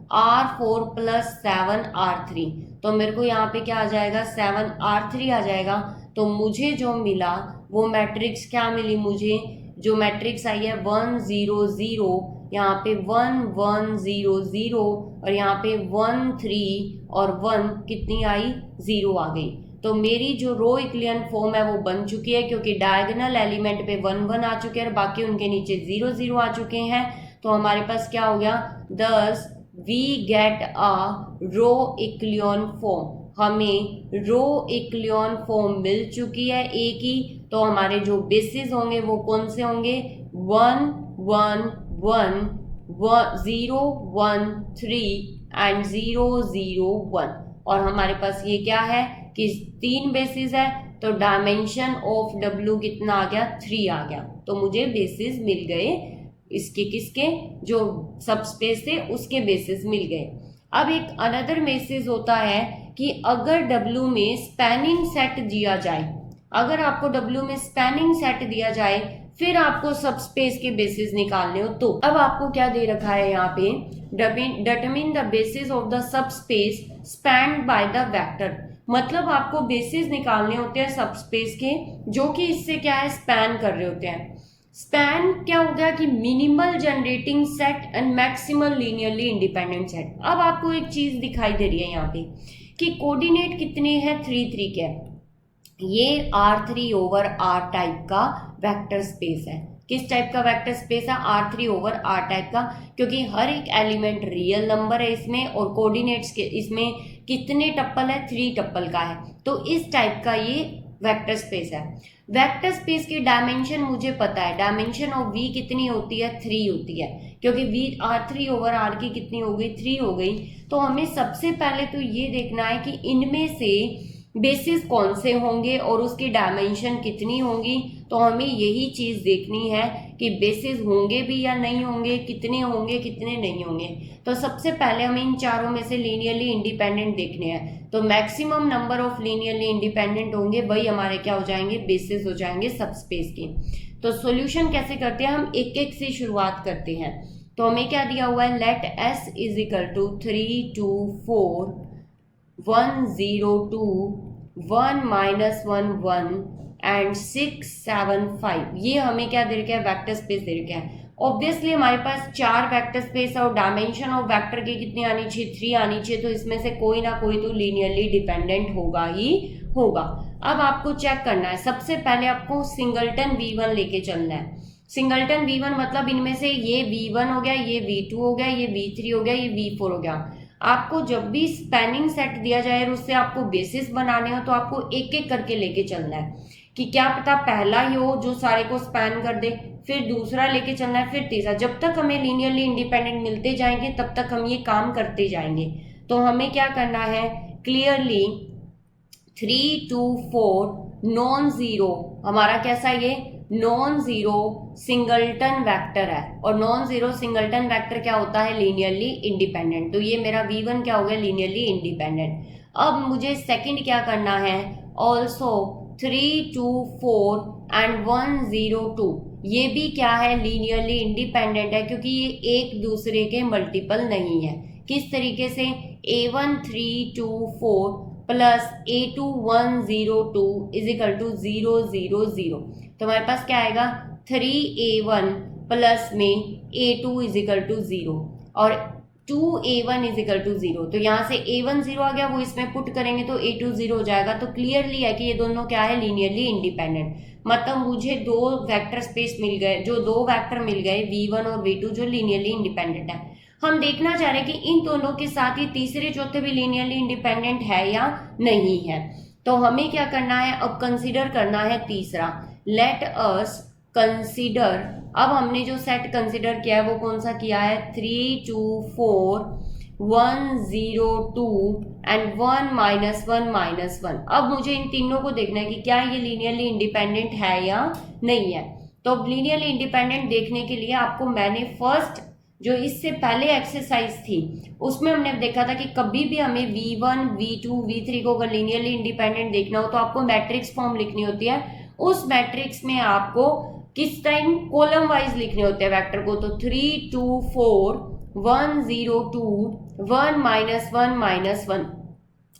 R4 प्लस 7R3, तो मेरे को यहाँ पे क्या आ जाएगा, 7R3 आ जाएगा। तो मुझे जो मिला वो मैट्रिक्स क्या मिली, मुझे जो मैट्रिक्स आई है 1 0 0, यहाँ पे 1 1 0 0, और यहाँ पे 1 3 और 1 कितनी आई, 0 आ गई। तो मेरी जो रो इक्लियन फॉर्म है वो बन चुकी है, क्योंकि डायगोनल एलिमेंट पे 1 1 आ चुके हैं और बाकी उनके नीचे 0 0 आ चुके हैं। तो हमारे पास क्या हो गया, thus we get a row echelon form, हमें रो इक्लियन फॉर्म मिल चुकी है ए की। तो हमारे जो बेसिस होंगे वो कौन से होंगे, 1 1 1 0 1 3 एंड 0 0 1, और हमारे पास ये क्या है कि 3 बेसिस है, तो डायमेंशन ऑफ W कितना आ गया, 3 आ गया। तो मुझे बेसिस मिल गए, इसके किसके, जो सबस्पेस थे उसके बेसिस मिल गए। अब एक अनदर बेसिस होता है कि अगर W में स्पैनिंग सेट दिया जाए, अगर आपको W में स्पैनिंग सेट दिया जाए फिर आपको सबस्पेस के बेसिस निकालने हो, तो अब आपको क्या दे रखा है यहाँ पे, determine the basis of the subspace spend by the vector, मतलब आपको बेसिस निकालने होते हैं सबस्पेस के जो कि इससे क्या है, स्पैन कर रहे होते हैं। स्पैन क्या हो गया कि minimal generating set and maximal linearly independent set. अब आपको एक चीज दिखाई दे रही है यहाँ पे कि कोऑर्डिनेट कितने हैं, 3 3 के, ये R3/R टाइप का वेक्टर स्पेस है। किस टाइप का वेक्टर स्पेस है? R3/R टाइप का, क्योंकि हर एक एलिमेंट रियल नंबर है इसमें और कोऑर्डिनेट्स के इसमें कितने टप्पल है? 3 टप्पल का है। तो इस टाइप का ये वेक्टर स्पेस है। वेक्टर स्पेस की डायमेंशन मुझे पता है, डायमेंशन ऑफ V कितनी होती है? 3 होती है, क्योंकि V R3/R की कितनी हो गई? 3 हो गई। तो हमें सबसे पहले तो ये देखना है कि इनमें से बेसिस कौन से होंगे और उसकी डायमेंशन कितनी होंगी। तो हमें यही चीज देखनी है कि बेसिस होंगे भी या नहीं होंगे, कितने होंगे कितने नहीं होंगे। तो सबसे पहले हमें इन चारों में से लीनियरली इंडिपेंडेंट देखने हैं। तो maximum number of linearly independent होंगे, वही हमारे क्या हो जाएंगे? बेसिस हो जाएंगे सबस्पेस की। तो सॉल्यूशन कैसे करते हैं? हम एक एक से शुरुआत करते हैं। तो हमें क्या दिया हुआ है? Let S = 3 2 4 1 0 2 1 -1 1 and 6 7 5। ये हमें क्या दे रखा है? वेक्टर स्पेस दे रखा है। ऑब्वियसली हमारे पास 4 वेक्टर स्पेस और डायमेंशन ऑफ वेक्टर की कितनी आनी चाहिए? 3 आनी चाहिए। तो इसमें से कोई ना कोई तो लीनियरली डिपेंडेंट होगा ही होगा। अब आपको चेक करना है, सबसे पहले आपको सिंगलटन V1 लेके चलना है। सिंगलटन V1 मतलब इनमें से ये V1 हो गया, ये V2 हो गया, ये V3 हो गया, ये V4 हो गया। आपको जब भी स्पैनिंग सेट दिया जाए और उससे आपको बेसिस बनाने हो तो आपको एक एक करके लेके चलना है कि क्या पता पहला ही हो जो सारे को स्पैन कर दे, फिर दूसरा लेके चलना है, फिर तीसरा। जब तक हमें लीनियरली इंडिपेंडेंट मिलते जाएंगे तब तक हम ये काम करते जाएंगे। तो हमें क्या करना है? क्लियरली 3 2 4 नॉन जीरो, हमारा कैसा ये नॉन जीरो सिंगलटन वेक्टर है। और नॉन जीरो सिंगलटन वेक्टर क्या होता है? Linearly independent. तो ये मेरा V1 क्या हो गया? Linearly independent. अब मुझे सेकंड क्या करना है? ऑल्सो 3 2 4 एंड 1 0 2, ये भी क्या है? लीनियरली इंडिपेंडेंट है, क्योंकि ये एक दूसरे के मल्टीपल नहीं है। किस तरीके से? A1 3 2 4 plus A2 1 0 2 = 0 0 0। तो हमारे पास क्या आएगा? 3A1 प्लस में A2 = 0 और 2A1 = 0। तो यहाँ से A1 0 आ गया, वो इसमें पुट करेंगे तो A2 0 हो जाएगा। तो क्लियरली है कि ये दोनों क्या है? Linearly independent. मतलब मुझे दो वेक्टर स्पेस मिल गए, जो दो वेक्टर मिल गए V1 और V2 जो लीनियरली इंडिपेंडेंट है। हम देखना चाह रहे हैं कि इन दोनों के साथ ही तीसरे चौथे भी लीनियरली इंडिपेंडेंट है या नहीं है। तो हमें क्या करना है? अब कंसीडर करना है तीसरा। लेट अस कंसीडर, अब हमने जो सेट कंसीडर किया है वो कौन सा किया है? 3 2 4 1 0 2 एंड 1 -1 -1। अब मुझे इन तीनों को देखना है कि क्या ये लीनियरली इंडिपेंडेंट है या नहीं है। तो लीनियरली इंडिपेंडेंट देखने के लिए आपको मैंने फर्स्ट जो इससे पहले एक्सरसाइज थी उसमें हमने देखा था कि कभी भी हमें V1 V2 V3 को अगर लीनियरली इंडिपेंडेंट देखना हो तो आपको मैट्रिक्स फॉर्म लिखनी होती है। उस मैट्रिक्स में आपको किस टाइम कॉलम वाइज लिखने होते हैं वेक्टर को। तो 3 2 4 1 0 2 1 -1 -1।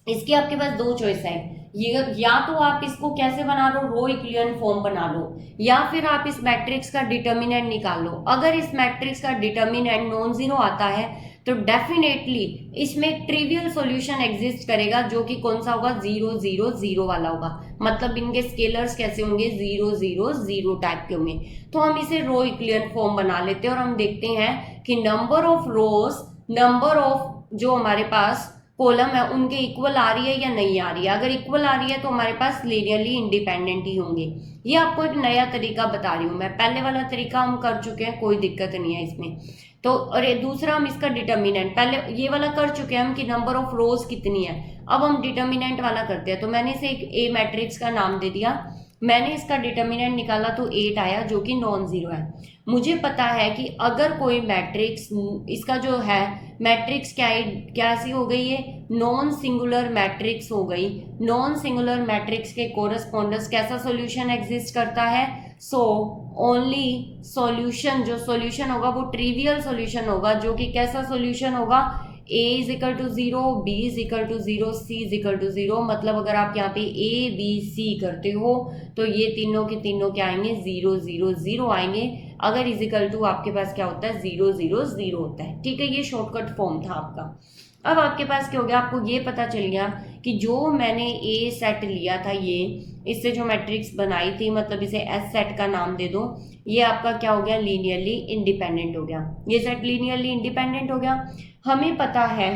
इसकी आपके पास दो चॉइस है, ये या तो आप इसको कैसे बना लो? रो इक्विवेलेंट फॉर्म बना लो, या फिर आप इस मैट्रिक्स का डिटर्मिनेंट निकाल लो। अगर इस मैट्रिक्स का डिटर्मिनेंट नॉन जीरो आता है तो डेफिनेटली इसमें एक ट्रिवियल सॉल्यूशन एग्जिस्ट करेगा जो कि कौन सा होगा? 0 0 0 वाला होगा। मतलब इनके स्केलर्स कैसे होंगे? 0 0 0 टाइप के होंगे। तो हम इसे रो इक्विवेलेंट फॉर्म बना लेते हैं और हम देखते हैं कि number of rose, number of जो हमारे पास कॉलम है उनके इक्वल आ रही है या नहीं आ रही है। अगर इक्वल आ रही है तो हमारे पास लीनियरली इंडिपेंडेंट ही होंगे। ये आपको एक नया तरीका बता रही हूँ मैं, पहले वाला तरीका हम कर चुके हैं, कोई दिक्कत नहीं है इसमें। तो और ये दूसरा हम इसका डिटर्मिनेंट, पहले ये वाला कर चुके हैं हम कि नंबर ऑफ रोज कितनी है। अब हम डिटर्मिनेंट वाला करते हैं। तो मैंने इसे एक ए मैट्रिक्स का नाम दे दिया, मैंने इसका डिटर्मिनेंट निकाला तो 8 आया जो कि नॉन जीरो है। मुझे पता है कि अगर कोई मैट्रिक्स, इसका जो है मैट्रिक्स क्या सी हो गई है? नॉन सिंगुलर मैट्रिक्स हो गई। नॉन सिंगुलर मैट्रिक्स के कोरस्पोंडेंस कैसा सॉल्यूशन एग्जिस्ट करता है? सो ओनली सॉल्यूशन, जो सॉल्यूशन होगा वो ट्रिवियल सॉल्यूशन होगा, जो कि कैसा सॉल्यूशन होगा? A = 0, B = 0, C = 0। मतलब अगर आप यहाँ पे A B C करते हो तो ये तीनों के तीनों क्या आएंगे? 0 0 0 आएंगे। अगर = आपके पास क्या होता है? 0 0 0 होता है। ठीक है, ये शॉर्टकट फॉर्म था आपका। अब आपके पास क्या हो गया, आपको ये पता चल गया कि जो मैंने ए सेट लिया था, ये इससे जो मैट्रिक्स बनाई थी, मतलब इसे एस सेट का नाम दे दो, ये आपका क्या हो गया, लीनियरली इंडिपेंडेंट हो गया। ये सेट लीनियरली इंडिपेंडेंट हो गया। हमें पता है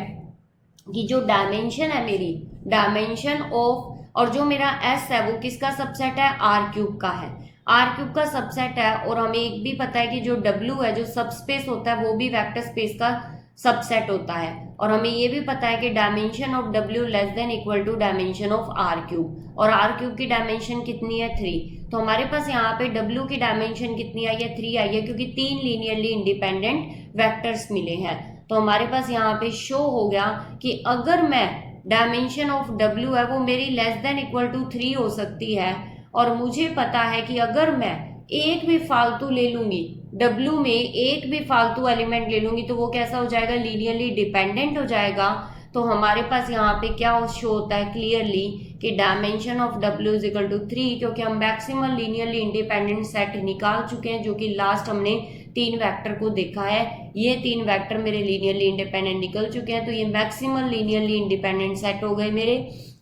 कि जो डायमेंशन है मेरी, डायमेंशन ऑफ, और जो मेरा एस है वो किसका सबसेट है, आर क्यूब का है, आर क्यूब का सबसेट है। और हमें एक भी पता है कि जो डब्ल्यू है, जो सबस्पेस होता है, वो भी वेक्टर स्पेस का सबसेट होता है। और हमें ये भी पता है कि dimension of W less than equal to dimension of R cube, और आर क्यूब की डायमेंशन कितनी है, 3। तो हमारे पास यहाँ पे डब्ल्यू की डायमेंशन कितनी आई है, 3 आई है, क्योंकि 3 लीनियरली इंडिपेंडेंट वेक्टर्स मिले हैं। तो हमारे पास यहाँ पे शो हो गया कि अगर मैं डायमेंशन ऑफ डब्ल्यू है वो मेरी लेस देन इक्वल टू 3 हो सकती है, और मुझे पता है कि अगर मैं एक भी फालतू ले लूंगी, डब्ल्यू में एक भी फालतू एलिमेंट ले लूंगी, तो वो कैसा हो जाएगा, लीनियरली डिपेंडेंट हो जाएगा। तो हमारे पास यहाँ पे क्या शो होता है क्लियरली कि dimension of W is equal to 3, क्योंकि हम मैक्सिमल लीनियरली इंडिपेंडेंट सेट निकाल चुके हैं, जो कि लास्ट हमने 3 वेक्टर को देखा है। ये 3 वेक्टर मेरे लीनियरली इंडिपेंडेंट निकल चुके हैं, तो ये मैक्सिमल लीनियरली इंडिपेंडेंट सेट हो गए मेरे।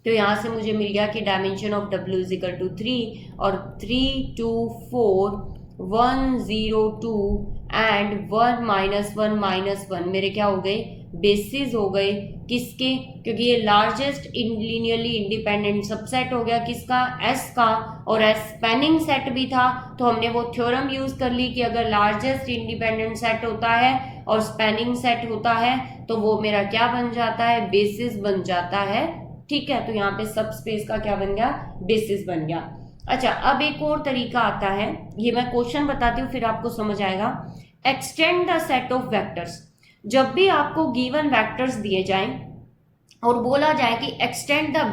तो यहाँ से मुझे मिल गया कि dimension of W is equal to 3, और 3 2 4 1 0 2 एंड 1 -1 -1 मेरे क्या हो गए, बेसिस हो गए। किसके, क्योंकि ये लार्जेस्ट लीनियरली इंडिपेंडेंट सबसेट हो गया किसका, एस का, और एस स्पैनिंग सेट भी था। तो हमने वो थ्योरम यूज कर ली कि अगर लार्जेस्ट इंडिपेंडेंट सेट होता है और स्पैनिंग सेट होता है तो वो मेरा क्या बन जाता है, बेसिस बन जाता है। ठीक है, तो यहाँ पे सब स्पेस का क्या बन गया, बेसिस बन गया। अच्छा, अब एक और तरीका आता है, ये मैं क्वेश्चन बताती हूँ फिर आपको समझ आएगा। Extend the set of vectors. जब भी आपको गिवन वेक्टर्स दिए जाएं और बोला जाए कि extend the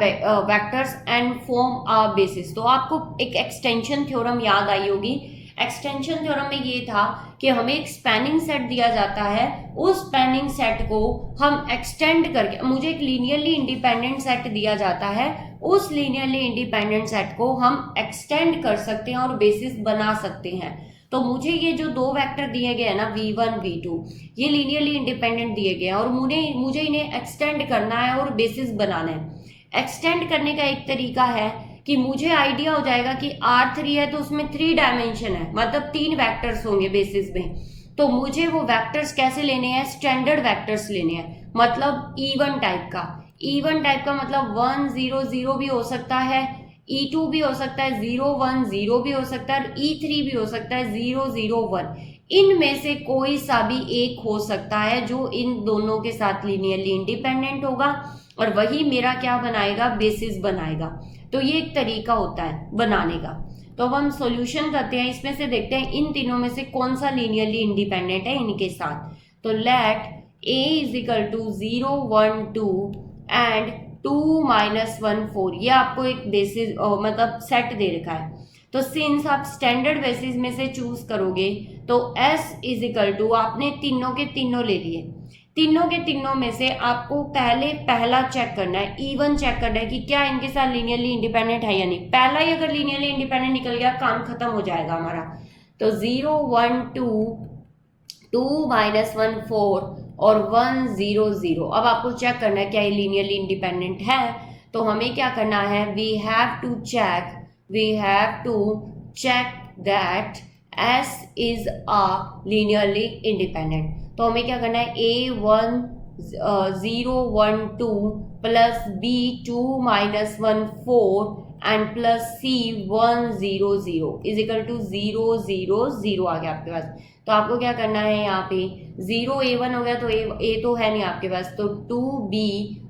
vectors and form a basis, तो आपको एक एक्सटेंशन थ्योरम याद आई होगी। एक्सटेंशन थ्योरम में ये था कि हमें एक स्पैनिंग सेट दिया जाता है, उस स्पैनिंग सेट को हम एक्सटेंड करके, मुझे एक लीनियरली इंडिपेंडेंट सेट दिया जाता है, उस लीनियरली इंडिपेंडेंट सेट को हम एक्सटेंड कर सकते हैं और बेसिस बना सकते हैं। तो मुझे ये जो 2 वेक्टर दिए गए हैं ना, v1 v2, ये लीनियरली इंडिपेंडेंट दिए गए हैं और मुझे इन्हें एक्सटेंड करना है और बेसिस बनाना है। एक्सटेंड करने का एक तरीका है कि मुझे आइडिया हो जाएगा कि R3 है तो उसमें 3 डायमेंशन है, मतलब 3 वेक्टर्स होंगे बेसिस में। तो मुझे वो वेक्टर्स कैसे लेने हैं, स्टैंडर्ड वेक्टर्स लेने हैं, मतलब E1 टाइप का। E1 टाइप का मतलब 1 0 0 भी हो सकता है, E2 भी हो सकता है, 0 1 0 भी हो सकता है, और E3 भी हो सकता है, 0 0 1। इनमें से कोई सा भी एक हो सकता है जो इन दोनों के साथ लीनियरली इंडिपेंडेंट होगा, और वही मेरा क्या बनाएगा, बेसिस बनाएगा। तो ये एक तरीका होता है बनाने का। तो अब हम सॉल्यूशन करते हैं, इसमें से देखते हैं इन तीनों में से कौन सा लीनियरली इंडिपेंडेंट है इनके साथ। तो let A is equal to 0 1 2 and 2 -1 4, ये आपको एक बेसिस मतलब सेट दे रखा है। तो सिंस आप स्टैंडर्ड बेसिस में से चूज करोगे तो S इज इक्वल टू, आपने तीनों के तीनों ले लिए, तीनों के तीनों में से आपको पहला चेक करना है, E1 चेक करना है कि क्या इनके साथ लीनियरली इंडिपेंडेंट है या नहीं। पहला ही अगर लीनियरली इंडिपेंडेंट निकल गया, काम खत्म हो जाएगा हमारा। तो 0 1 2 2 -1 4 और 1 0 0। अब आपको चेक करना है क्या ये लीनियरली इंडिपेंडेंट है। तो हमें क्या करना है, we have to check that S is a linearly independent। तो हमें क्या करना है, A1 0 1 2 plus B2 -1 4 and plus C1 0 0 is equal to 0 0 0 आ गया आपके पास। तो आपको क्या करना है, यहाँ पे 0 A1 हो गया, तो A तो है नहीं आपके पास, तो 2B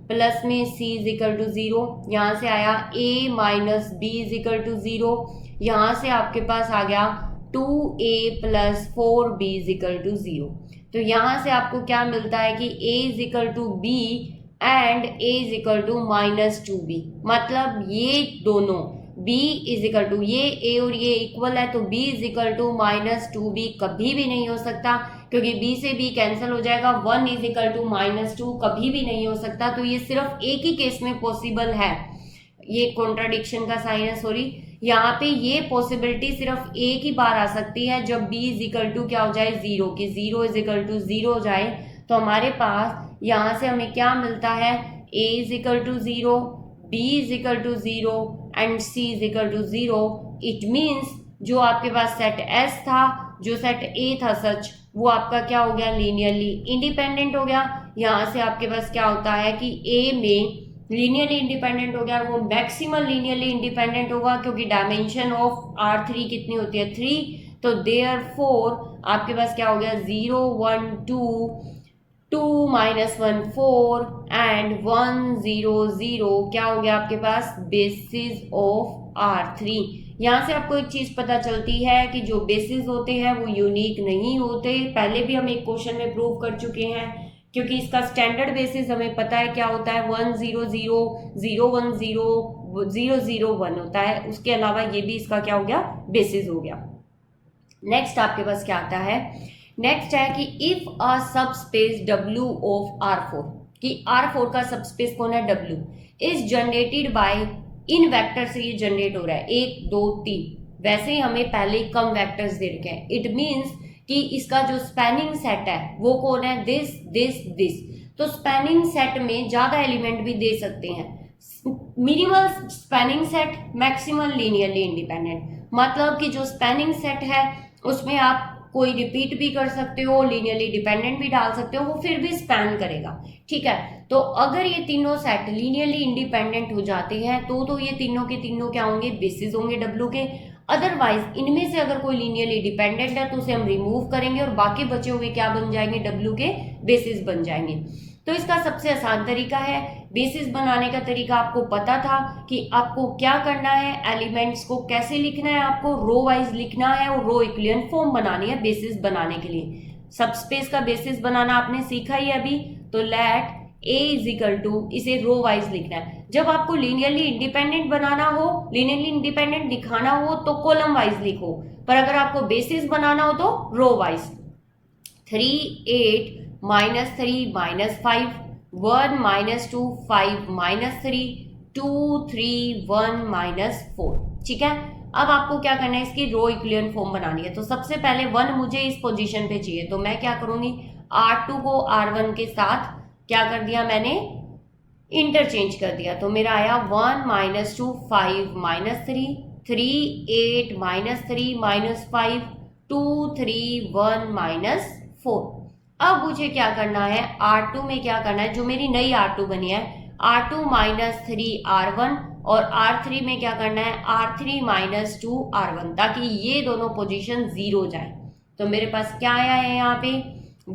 प्लस में C इज इक्वल टू 0, यहाँ से आया A minus B is equal to 0, यहाँ से आपके पास आ गया 2A plus 4B is equal to 0। तो यहाँ से आपको क्या मिलता है कि A is equal to B and A is equal to -2B, मतलब ये दोनों B इज इक्वल टू, ये A और ये इक्वल है, तो B is equal to -2B कभी भी नहीं हो सकता, क्योंकि B से B कैंसिल हो जाएगा। 1 इज इक्वल टू -2 कभी भी नहीं हो सकता। तो ये सिर्फ एक ही केस में पॉसिबल है, ये कॉन्ट्राडिक्शन का साइन है, सॉरी। यहाँ पे ये पॉसिबिलिटी सिर्फ एक ही बार आ सकती है जब B इज इक्वल टू क्या हो जाए, 0, कि 0 इज इक्वल टू 0 हो जाए, तो हमारे पास यहाँ से हमें क्या मिलता है, a is equal to 0, b is equal to 0 and c is equal to 0। It means जो आपके पास सेट S था, जो सेट A था सच, वो आपका क्या हो गया, लीनियरली इंडिपेंडेंट हो गया। यहाँ से आपके पास क्या होता है कि A में लीनियरली इंडिपेंडेंट हो गया, वो मैक्सिमल लीनियरली इंडिपेंडेंट होगा क्योंकि डायमेंशन ऑफ R3 कितनी होती है, 3। तो देयरफॉर आपके पास क्या हो गया, 0 1 2 2 -1 4 एंड 1 0 0 क्या हो गया आपके पास, बेसिस ऑफ R3। यहाँ से आपको एक चीज पता चलती है कि जो बेसिस होते हैं वो यूनिक नहीं होते। पहले भी हम एक क्वेश्चन में प्रूव कर चुके हैं, क्योंकि इसका स्टैंडर्ड बेसिस हमें पता है क्या होता है, 1 0 0 0 1 0 0 0 1 होता है। उसके अलावा ये भी इसका क्या हो गया, बेसिस हो गया। नेक्स्ट आपके पास क्या आता है, नेक्स्ट है कि इफ अ सब स्पेस W ऑफ R4, कि R4 का सब स्पेस कौन है, W, is generated by, in vector से ये जनरेट हो रहा है 1 2 3, वैसे ही हमें पहले कम वेक्टर्स दे रखे हैं। इट मीन्स कि इसका जो स्पैनिंग सेट है वो कौन है, दिस दिस दिस। तो स्पैनिंग सेट में ज्यादा एलिमेंट भी दे सकते हैं। Minimal spanning set, maximal linearly independent, मतलब कि जो स्पैनिंग सेट है उसमें आप कोई रिपीट भी कर सकते हो, लीनियरली डिपेंडेंट भी डाल सकते हो, वो फिर भी स्पैन करेगा। ठीक है, तो अगर ये तीनों सेट लीनियरली इंडिपेंडेंट हो जाते हैं तो ये तीनों के तीनों क्या होंगे, बेसिस होंगे W के। अदरवाइज इनमें से अगर कोई लीनियरली डिपेंडेंट है तो उसे हम रिमूव करेंगे और बाकी बचे हुए क्या बन जाएंगे, W के बेसिस बन जाएंगे। तो इसका सबसे आसान तरीका है, बेसिस बनाने का तरीका आपको पता था कि आपको क्या करना है, एलिमेंट्स को कैसे लिखना है, आपको रो वाइज लिखना है और रो इक्विवेलेंट फॉर्म बनानी है बेसिस बनाने के लिए। सबस्पेस का बेसिस बनाना आपने सीखा ही अभी, तो let A is equal to, इसे रो वाइज लिखना है। जब आपको लीनियरली इंडिपेंडेंट बनाना हो, लीनियरली इंडिपेंडेंट दिखाना हो तो कॉलम वाइज लिखो, पर अगर आपको बेसिस बनाना हो तो रो वाइज। 3 8 -3 -5 1 -2 5 -3 2 3 1 -4। ठीक है, अब आपको क्या करना है, इसकी रो इक्विवेलेंट फॉर्म बनानी है। तो सबसे पहले 1 मुझे इस पोजीशन पे चाहिए, तो मैं क्या करूंगी, R2 को R1 के साथ क्या कर दिया मैंने, इंटरचेंज कर दिया। तो मेरा आया 1 -2 5 -3 3 8 -3 -5 2 3 1 -4। अब मुझे क्या करना है, R2 में क्या करना है, जो मेरी नई R2 बनी है, R2 -3 R1, और R3 में क्या करना है, R3 -2 R1, ताकि ये दोनों पोजीशन 0 जाए। तो मेरे पास क्या आया है, यहाँ पे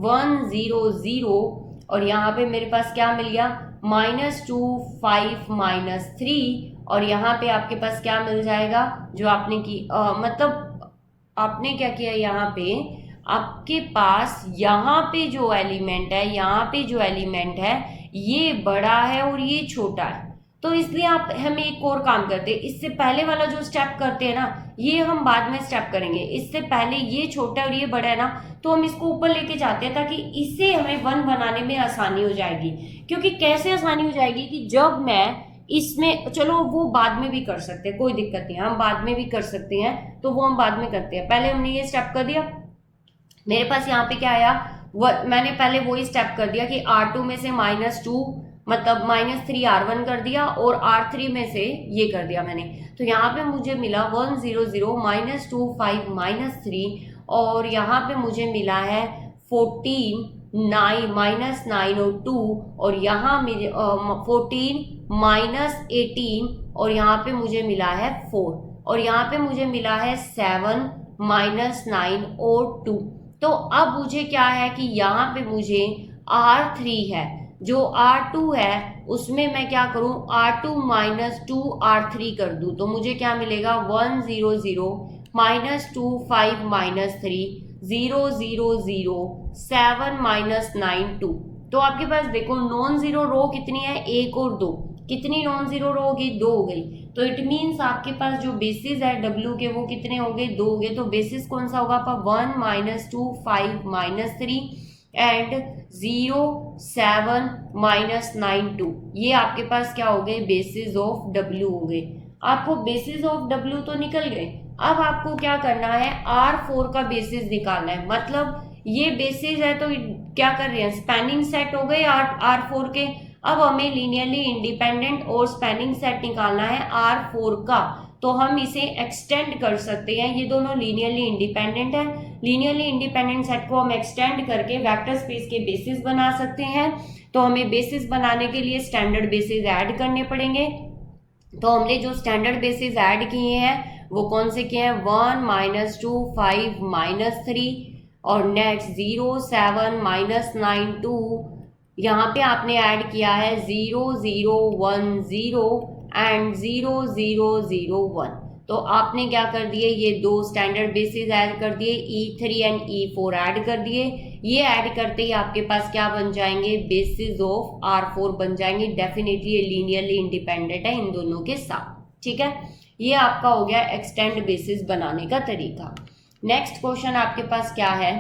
1 0 0, और यहाँ पे मेरे पास क्या मिल गया, -2 5 -3, और यहाँ पे आपके पास क्या मिल जाएगा, जो आपने की मतलब आपने क्या किया, यहाँ पे आपके पास यहाँ पे जो एलिमेंट है, यहाँ पे जो एलिमेंट है ये बड़ा है और ये छोटा है, तो इसलिए आप हमें एक और काम करते हैं, इससे पहले वाला जो स्टेप करते हैं ना, ये हम बाद में स्टेप करेंगे। इससे पहले ये छोटा और ये बड़ा है ना, तो हम इसको ऊपर लेके जाते हैं ताकि इससे हमें 1 बनाने में आसानी हो जाएगी। क्योंकि कैसे आसानी हो जाएगी कि जब मैं इसमें, चलो वो बाद में भी कर सकते हैं, कोई दिक्कत नहीं, हम बाद में भी कर सकते हैं, तो वो हम बाद में करते हैं। पहले हमने ये स्टेप कर दिया, मेरे पास यहाँ पे क्या आया, मैंने पहले वही स्टेप कर दिया कि R2 में से -2 मतलब -3 R1 कर दिया और R3 में से ये कर दिया मैंने। तो यहाँ पे मुझे मिला 1 0 0 -2 5 -3, और यहाँ पे मुझे मिला है 14 9 -9 और 2, और यहाँ मेरे 14 -18, और यहाँ पे मुझे मिला है 4, और यहाँ पे मुझे मिला है 7 -9 और 2। तो अब मुझे क्या है कि यहाँ पे मुझे R3 है, जो R2 है उसमें मैं क्या करूं, R2 -2 R3 कर दूं, तो मुझे क्या मिलेगा, 1 0 0 -2 5 -3 0 0 0 7 -9 2। तो आपके पास देखो नॉन जीरो रो कितनी है, 1 और 2, कितनी नॉन जीरो रो होगी, 2 हो गई। तो इट मीन्स आपके पास जो बेसिस है W के वो कितने हो गए, 2 हो गए। तो बेसिस कौन सा होगा आपका, 1 -2 5 -3 एंड 0 7 -9 2। ये आपके पास क्या हो गए, बेसिस ऑफ W हो गए। आपको बेसिस ऑफ W तो निकल गए। अब आपको क्या करना है, R4 का बेसिस निकालना है। मतलब ये बेसिस है तो क्या कर रहे हैं, स्पैनिंग सेट हो गए R4 के। अब हमें लीनियरली इंडिपेंडेंट और स्पैनिंग सेट निकालना है R4 का, तो हम इसे एक्सटेंड कर सकते हैं। ये दोनों लीनियरली इंडिपेंडेंट है, लीनियरली इंडिपेंडेंट सेट को हम एक्सटेंड करके वेक्टर स्पेस के बेसिस बना सकते हैं। तो हमें बेसिस बनाने के लिए स्टैंडर्ड बेसिस ऐड करने पड़ेंगे। तो हमने जो स्टैंडर्ड बेसिस ऐड किए हैं वो कौन से किए हैं, 1 -2 5 -3 और नेक्स्ट 0 7 -9 2। यहाँ पे आपने ऐड किया है 0 0 1 0 एंड 0 0 0 1। तो आपने क्या कर दिए, ये दो स्टैंडर्ड बेसिस ऐड कर दिए, E3 एंड E4 ऐड कर दिए। ये ऐड करते ही आपके पास क्या बन जाएंगे, बेसिस ऑफ R4 बन जाएंगे। डेफिनेटली ये लीनियरली इंडिपेंडेंट है इन दोनों के साथ, ठीक है। ये आपका हो गया एक्सटेंड बेसिस बनाने का तरीका। नेक्स्ट क्वेश्चन आपके पास क्या है,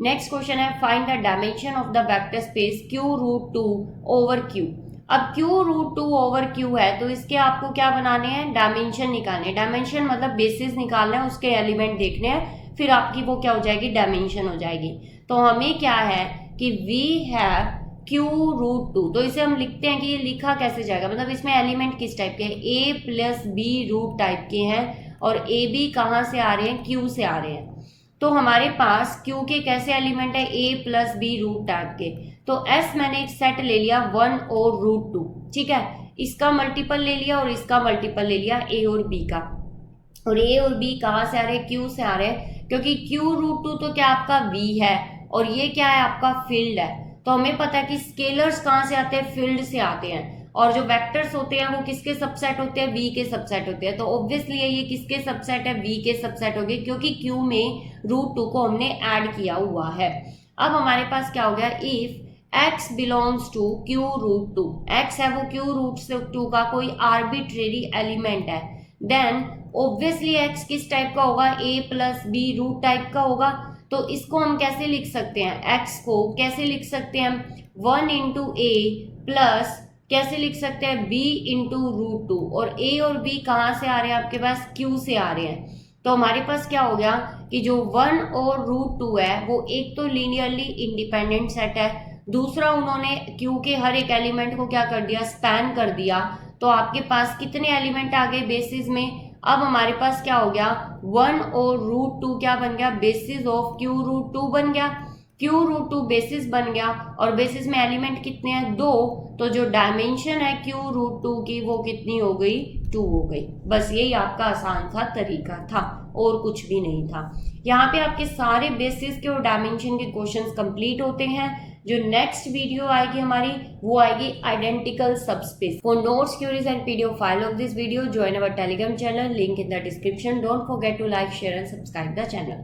नेक्स्ट क्वेश्चन है find the dimension of the vector space Q√2 over Q। अब Q√2 ओवर Q है तो इसके आपको क्या बनाने हैं, डायमेंशन निकालने हैं। डायमेंशन मतलब बेसिस निकालना है, उसके एलिमेंट देखने हैं, फिर आपकी वो क्या हो जाएगी, डायमेंशन हो जाएगी। तो हमें क्या है कि वी हैव Q√2, तो इसे हम लिखते हैं कि ये लिखा कैसे जाएगा, मतलब इसमें एलिमेंट किस टाइप के हैं, A + B रूट टाइप के हैं और A B कहाँ से आ रहे हैं, Q से आ रहे हैं। तो हमारे पास Q के कैसे एलिमेंट है, A + B रूट टाइप के। तो S मैंने एक सेट ले लिया 1 और √2, ठीक है। इसका मल्टीपल ले लिया और इसका मल्टीपल ले लिया A और B का। और A और B कहाँ से आ रहे हैं, Q से आ रहे हैं, क्योंकि Q√2 तो क्या आपका V है और ये क्या है आपका फील्ड है। तो हमें पता है कि स्केलर्स कहाँ से आते हैं, फील्ड से आते हैं, और जो वेक्टर्स होते हैं वो किसके सबसेट होते हैं, V के सबसेट होते हैं। तो ऑब्वियसली ये किसके सबसेट है, V के सबसेट हो गए, क्योंकि Q में √2 को हमने ऐड किया हुआ है। अब हमारे पास क्या हो गया, if x belongs to Q√2, x है वो Q√2 का कोई आर्बिट्रेरी एलिमेंट है, देन ऑब्वियसली x किस टाइप का होगा, A + B रूट टाइप का होगा। तो इसको हम कैसे लिख सकते हैं, x को कैसे लिख सकते हैं हम, 1 × A प्लस कैसे लिख सकते हैं, B × √2, और A और B कहाँ से आ रहे हैं आपके पास, Q से आ रहे हैं। तो हमारे पास क्या हो गया कि जो 1 और √2 है वो एक तो लीनियरली इंडिपेंडेंट सेट है, दूसरा उन्होंने Q के हर एक एलिमेंट को क्या कर दिया, स्पैन कर दिया। तो आपके पास कितने एलिमेंट आ गए बेसिस में, अब हमारे पास क्या हो गया, 1 और √2 क्या बन गया, बेसिस ऑफ Q√2 बन गया। Q√2 बेसिस बन गया और बेसिस में एलिमेंट कितने हैं, 2। तो जो डायमेंशन है Q√2 की वो कितनी हो गई, 2 हो गई। बस यही आपका आसान सा तरीका था और कुछ भी नहीं था। यहाँ पे आपके सारे बेसिस के और डायमेंशन के क्वेश्चंस कंप्लीट होते हैं। जो नेक्स्ट वीडियो आएगी हमारी वो आएगी identical subspace. For notes, queries and PDF file of this video, join our Telegram channel, link in the description. Don't forget to like, share and subscribe the channel.